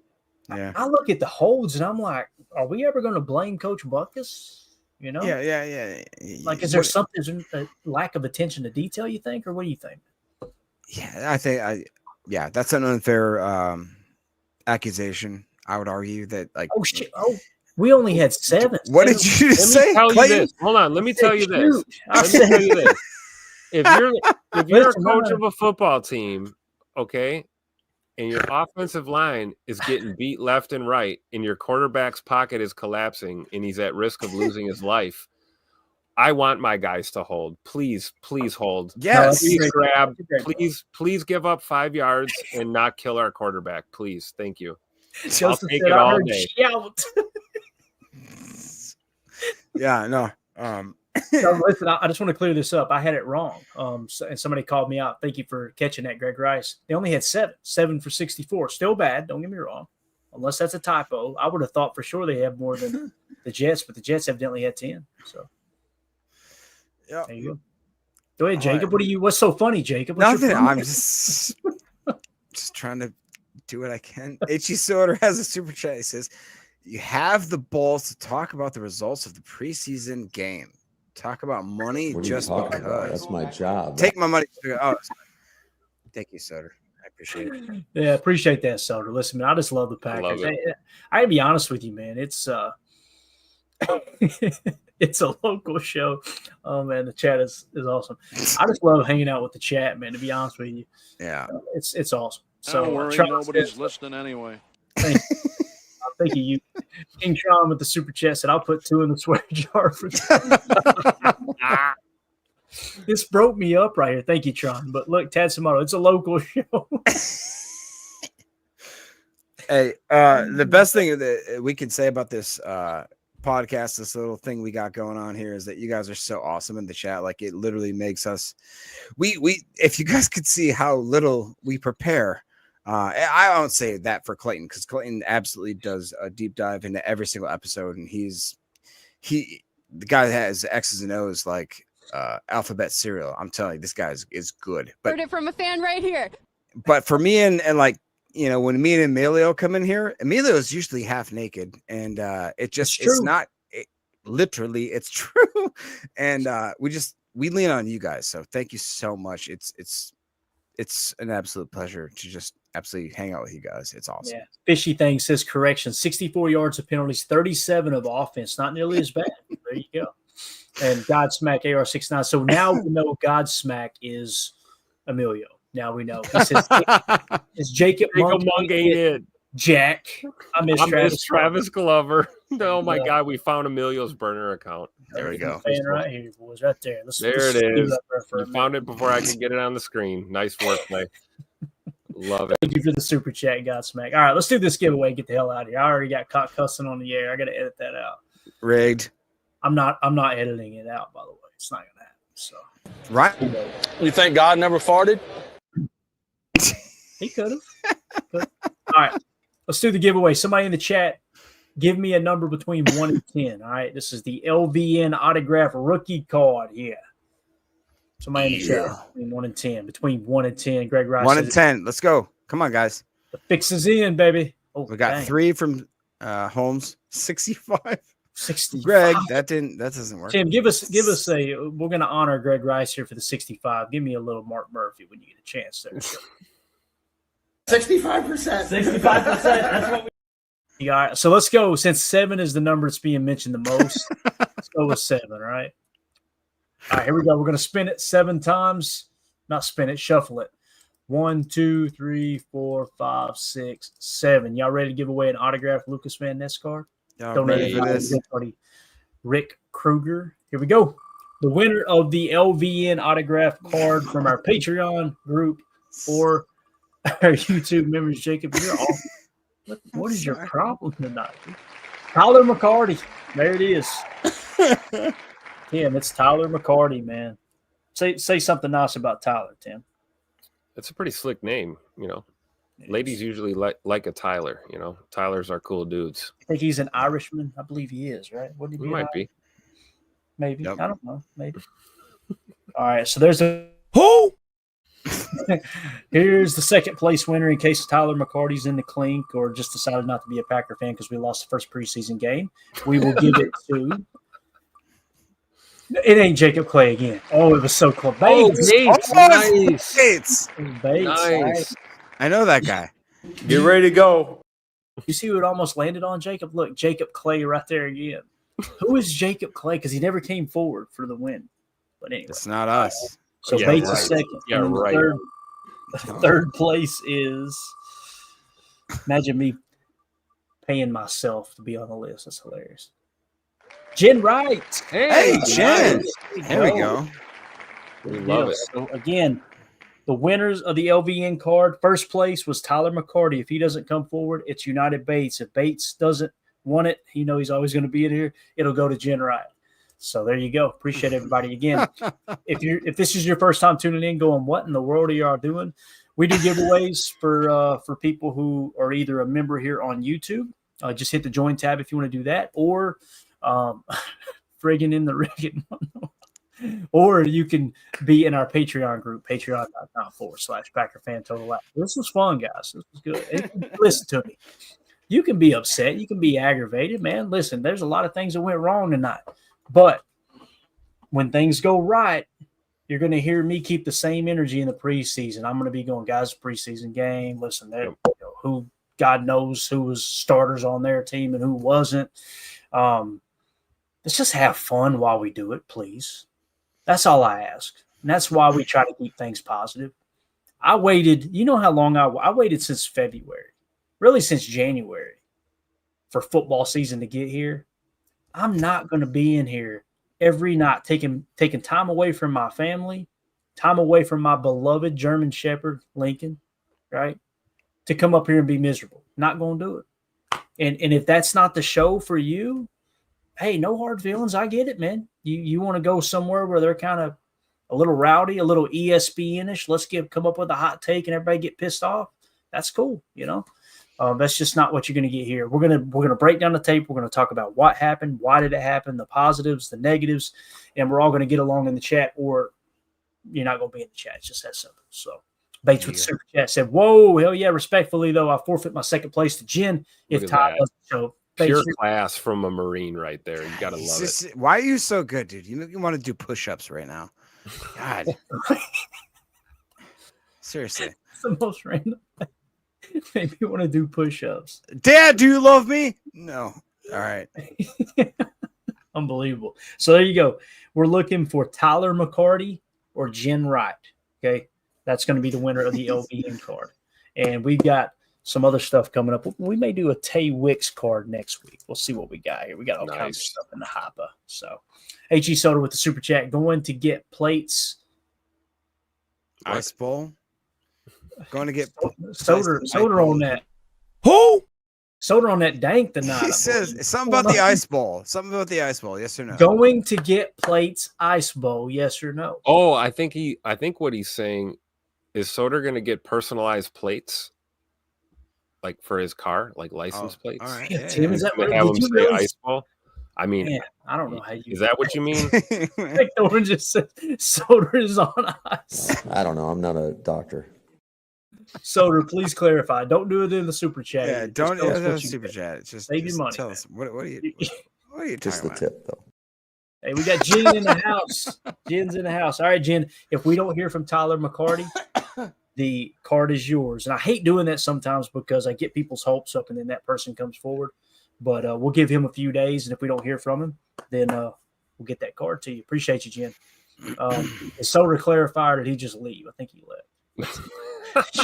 Speaker 4: Yeah.
Speaker 1: I look at the holds, and I'm like, are we ever going to blame Coach Buckus? You know?
Speaker 4: Yeah.
Speaker 1: Like, is there something, a lack of attention to detail, you think, or what do you think?
Speaker 4: Yeah, I think that's an unfair accusation. I would argue that, like,
Speaker 1: oh shit, we only had 7.
Speaker 4: What did you just say?
Speaker 3: Tell you this. Hold on, let me tell you this. If you're a coach of a football team, okay, and your offensive line is getting beat left and right, and your quarterback's pocket is collapsing, and he's at risk of losing his life, I want my guys to hold. Please hold.
Speaker 4: Yes.
Speaker 3: Please grab. Please give up 5 yards and not kill our quarterback. Please. Thank you. I'll take it all day.
Speaker 4: Yeah, no.
Speaker 1: So listen, I just want to clear this up. I had it wrong. And somebody called me out. Thank you for catching that, Greg Rice. They only had 7 for 64. Still bad. Don't get me wrong. Unless that's a typo. I would have thought for sure they have more than the Jets, but the Jets evidently had 10. So
Speaker 4: yeah,
Speaker 1: there you go. Go ahead, Jacob. Right. What's so funny, Jacob?
Speaker 4: Nothing. I'm just trying to do what I can. H.E. Soder has a super chat. He says, you have the balls to talk about the results of the preseason game. Talk about money just because.
Speaker 6: About? That's my job.
Speaker 4: Take my money. Oh, thank you, Soder. I appreciate it.
Speaker 1: Yeah, appreciate that, Soder. Listen, man, I just love the Packers. I gotta be honest with you, man. It's it's a local show. Oh man, the chat is awesome. I just love hanging out with the chat, man. To be honest with you,
Speaker 4: yeah,
Speaker 1: it's awesome. So
Speaker 11: don't worry, nobody's listening anyway.
Speaker 1: Thank you. King Sean with the super chat said, I'll put 2 in the swear jar for this broke me up right here. Thank you, Tron. But look, Tad Samato, it's a local show.
Speaker 4: Hey, the best thing that we can say about this podcast, this little thing we got going on here, is that you guys are so awesome in the chat. Like, it literally makes us we if you guys could see how little we prepare. I won't say that for Clayton, because Clayton absolutely does a deep dive into every single episode, and the guy that has X's and O's like alphabet cereal. I'm telling you, this guy is good. But
Speaker 12: heard it from a fan right here.
Speaker 4: But for me and like, you know, when me and Emilio come in here, Emilio is usually half naked, and it's Literally, it's true. And we lean on you guys. So thank you so much. It's an absolute pleasure to just absolutely hang out with you guys. It's awesome.
Speaker 1: Yeah. Fishy Thing says correction, 64 yards of penalties, 37 of offense. Not nearly as bad. There you go. And Godsmack AR69. So now we know Godsmack is Emilio. Now we know. He says, is Jacob Monk
Speaker 3: ain't it?
Speaker 1: Jack. I miss
Speaker 3: Travis Glover. Oh my God, we found Emilio's burner account.
Speaker 4: There we go.
Speaker 1: Fan right here, boys, right there.
Speaker 3: There it is. You found it before I could get it on the screen. Nice work, Mike. Love it.
Speaker 1: Thank you for the super chat, Godsmack. All right, let's do this giveaway. Get the hell out of here. I already got caught cussing on the air. I got to edit that out.
Speaker 4: Rigged.
Speaker 1: I'm not editing it out, by the way. It's not gonna happen. So
Speaker 4: right.
Speaker 5: You think God never farted?
Speaker 1: He could have. All right. Let's do the giveaway. Somebody in the chat, give me a number between 1 and 10. All right. This is the LVN autograph rookie card here. Somebody in the chat between 1 and 10. Between 1 and 10. Greg Rice.
Speaker 4: 1 and 10. Let's go. Come on, guys.
Speaker 1: The fix is in, baby. Oh,
Speaker 4: we got 3 from Holmes. 65.
Speaker 1: 65.
Speaker 4: Greg, that doesn't work.
Speaker 1: Tim, give us a. We're gonna honor Greg Rice here for the 65. Give me a little Mark Murphy when you get a chance there.
Speaker 10: 65%.
Speaker 1: 65%. That's what we. All right, so let's go. Since 7 is the number that's being mentioned the most, let's go with 7. All right. All right, here we go. We're gonna spin it 7 times. Not spin it, shuffle it. 1, 2, 3, 4, 5, 6, 7. Y'all ready to give away an autographed Lucas Van Ness card?
Speaker 4: Ready for this.
Speaker 1: Rick Kruger. Here we go. The winner of the LVN autograph card from our Patreon group or our YouTube members, Jacob. You're off. What is your problem tonight? Tyler McCarty. There it is. Tim, it's Tyler McCarty, man. Say something nice about Tyler, Tim.
Speaker 3: It's a pretty slick name, you know. Ladies usually like a Tyler, you know. Tylers are cool dudes.
Speaker 1: I think he's an Irishman. I believe he is, right? What
Speaker 3: he might be.
Speaker 1: Maybe. Yep. I don't know. Maybe. All right. So there's a
Speaker 4: who?
Speaker 1: Here's the second place winner in case Tyler McCarty's in the clink or just decided not to be a Packer fan because we lost the first preseason game. We will give it to. It ain't Jacob Clay again. Oh, it was so close. Bates.
Speaker 4: Nice.
Speaker 1: Bates.
Speaker 3: Nice.
Speaker 4: I know that guy.
Speaker 7: Get ready to go.
Speaker 1: You see who it almost landed on, Jacob? Look, Jacob Clay right there again. Who is Jacob Clay? Because he never came forward for the win. But anyway.
Speaker 4: It's not us.
Speaker 1: So
Speaker 3: yeah,
Speaker 1: Bates
Speaker 3: right.
Speaker 1: is second.
Speaker 3: Yeah, right.
Speaker 1: Third place is, imagine me paying myself to be on the list. That's hilarious. Jen Wright.
Speaker 4: Hey, Jen. There we go.
Speaker 3: We love it.
Speaker 1: So again, the winners of the LVN card, first place was Tyler McCarty. If he doesn't come forward, it's United Bates. If Bates doesn't want it, you know he's always going to be in here. It'll go to Jen Wright. So there you go. Appreciate everybody. Again, if this is your first time tuning in, going, what in the world are y'all doing? We do giveaways for people who are either a member here on YouTube. Just hit the join tab if you want to do that, or friggin' in the rigging. Or you can be in our Patreon group, patreon.com/PackerFan Total Act. This was fun, guys. This was good. Listen to me. You can be upset. You can be aggravated, man. Listen, there's a lot of things that went wrong tonight. But when things go right, you're going to hear me keep the same energy in the preseason. I'm going to be going, guys, preseason game. Listen, who God knows who was starters on their team and who wasn't. Let's just have fun while we do it, please. That's all I ask. And that's why we try to keep things positive. I waited, you know how long I waited since February, really since January for football season to get here. I'm not going to be in here every night taking time away from my family, time away from my beloved German Shepherd, Lincoln, right, to come up here and be miserable. Not going to do it. And if that's not the show for you, hey, no hard feelings. I get it, man. You want to go somewhere where they're kind of a little rowdy, a little ESPN-ish. Let's come up with a hot take and everybody get pissed off. That's cool, you know. That's just not what you're going to get here. We're gonna break down the tape. We're going to talk about what happened, why did it happen, the positives, the negatives, and we're all going to get along in the chat, or you're not going to be in the chat. It's just that simple. So Bates with the super chat said, "Whoa, hell yeah! Respectfully though, I forfeit my second place to Jen if Ty doesn't show."
Speaker 3: Pure class from a Marine right there. You gotta love it.
Speaker 4: Why are you so good, dude? You want to do push-ups right now? God. Seriously.
Speaker 1: It's the most random thing. Maybe you want to do push-ups.
Speaker 4: Dad, do you love me? No. All right.
Speaker 1: Unbelievable. So there you go. We're looking for Tyler McCarty or Jen Wright. Okay. That's going to be the winner of the LVN card. And we've got some other stuff coming up. We may do a Tay Wicks card next week. We'll see what we got here. We got all kinds of stuff in the hopper. So H.E. Soda with the super chat going to get plates.
Speaker 4: Ice bowl. Going to get
Speaker 1: Soda on that.
Speaker 4: Who?
Speaker 1: Soda on that dank tonight.
Speaker 4: He says something about the ice bowl. Something about the ice bowl. Yes or no?
Speaker 1: Going to get plates ice bowl. Yes or no?
Speaker 3: Oh, I think what he's saying is Soda going to get personalized plates, like for his car, like license plates.
Speaker 4: All right.
Speaker 1: Yeah, Tim, is that what
Speaker 3: have him say
Speaker 1: really...
Speaker 3: ice bowl? I mean,
Speaker 1: man, I don't know how you.
Speaker 3: Is that what you mean?
Speaker 1: Like the one just said Soda is on ice.
Speaker 6: I don't know. I'm not a doctor.
Speaker 1: Soda, please clarify. Don't do it in the super chat.
Speaker 4: Yeah, don't do the super chat. It's just
Speaker 1: save your money.
Speaker 4: Tell us what are you
Speaker 6: Just the
Speaker 4: talking about?
Speaker 6: tip though.
Speaker 1: Hey, we got Jen in the house. Jen's in the house. All right, Jen. If we don't hear from Tyler McCarty, the card is yours. And I hate doing that sometimes because I get people's hopes up and then that person comes forward. But we'll give him a few days, and if we don't hear from him, then we'll get that card to you. Appreciate you, Jen. Is Soda clarified, or did he just leave? I think he left.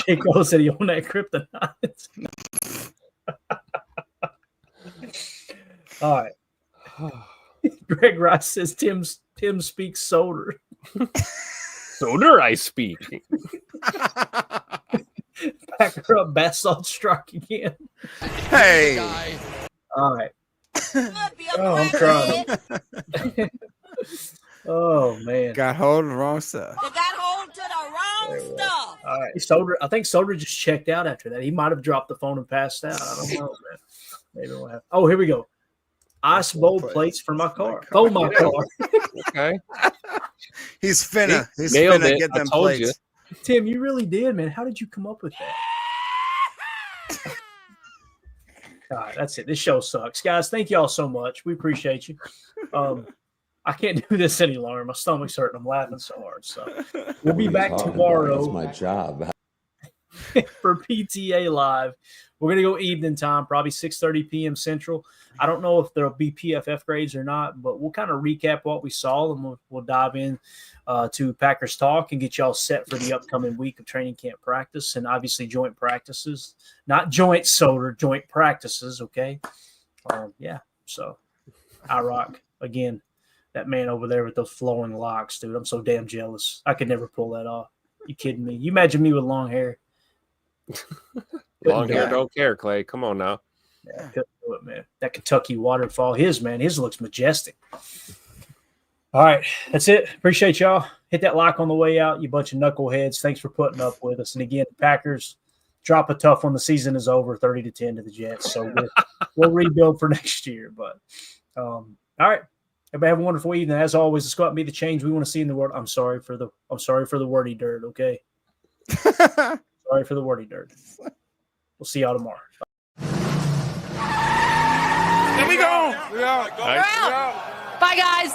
Speaker 1: Jay Cole said he owned that kryptonite. All right. Greg Rice says Tim speaks Soda.
Speaker 3: Soda, I speak.
Speaker 1: Back her up, basalt strike again.
Speaker 4: Hey.
Speaker 1: All right. Oh, I'm trying. Oh man.
Speaker 4: Got hold of the wrong stuff.
Speaker 12: You got hold to the wrong stuff.
Speaker 1: All right. Soda, I think Soda just checked out after that. He might have dropped the phone and passed out. I don't know, man. Maybe we'll have. Oh, here we go. Ice bowl plates for my car. Oh, my car.
Speaker 3: Okay.
Speaker 4: He's finna get them plates.
Speaker 3: You.
Speaker 1: Tim, you really did, man. How did you come up with that? All right, that's it. This show sucks. Guys, thank y'all so much. We appreciate you. I can't do this any longer. My stomach's hurting. I'm laughing so hard. So we'll be back tomorrow.
Speaker 6: That's my job.
Speaker 1: For PTA Live. We're going to go evening time, probably 6:30 p.m. Central. I don't know if there'll be PFF grades or not, but we'll kind of recap what we saw, and we'll dive in to Packers Talk and get y'all set for the upcoming week of training camp practice and obviously joint practices. Not joint Soda, joint practices, okay? Yeah, so I rock. Again, that man over there with those flowing locks, dude. I'm so damn jealous. I could never pull that off. You kidding me? You imagine me with long hair.
Speaker 3: Long hair don't care, Clay. Come on now.
Speaker 1: Yeah, I couldn't do it, man. That Kentucky waterfall, his looks majestic. All right, that's it. Appreciate y'all. Hit that like on the way out, you bunch of knuckleheads. Thanks for putting up with us. And again, the Packers drop a tough one. The season is over, 30-10 to the Jets. So we'll rebuild for next year. But all right, everybody have a wonderful evening. As always, let's go out and be the change we want to see in the world. I'm sorry for the wordy dirt. Okay. Sorry for the wordy dirt. We'll see y'all tomorrow.
Speaker 12: Here we go.
Speaker 3: Nice.
Speaker 12: Bye, guys.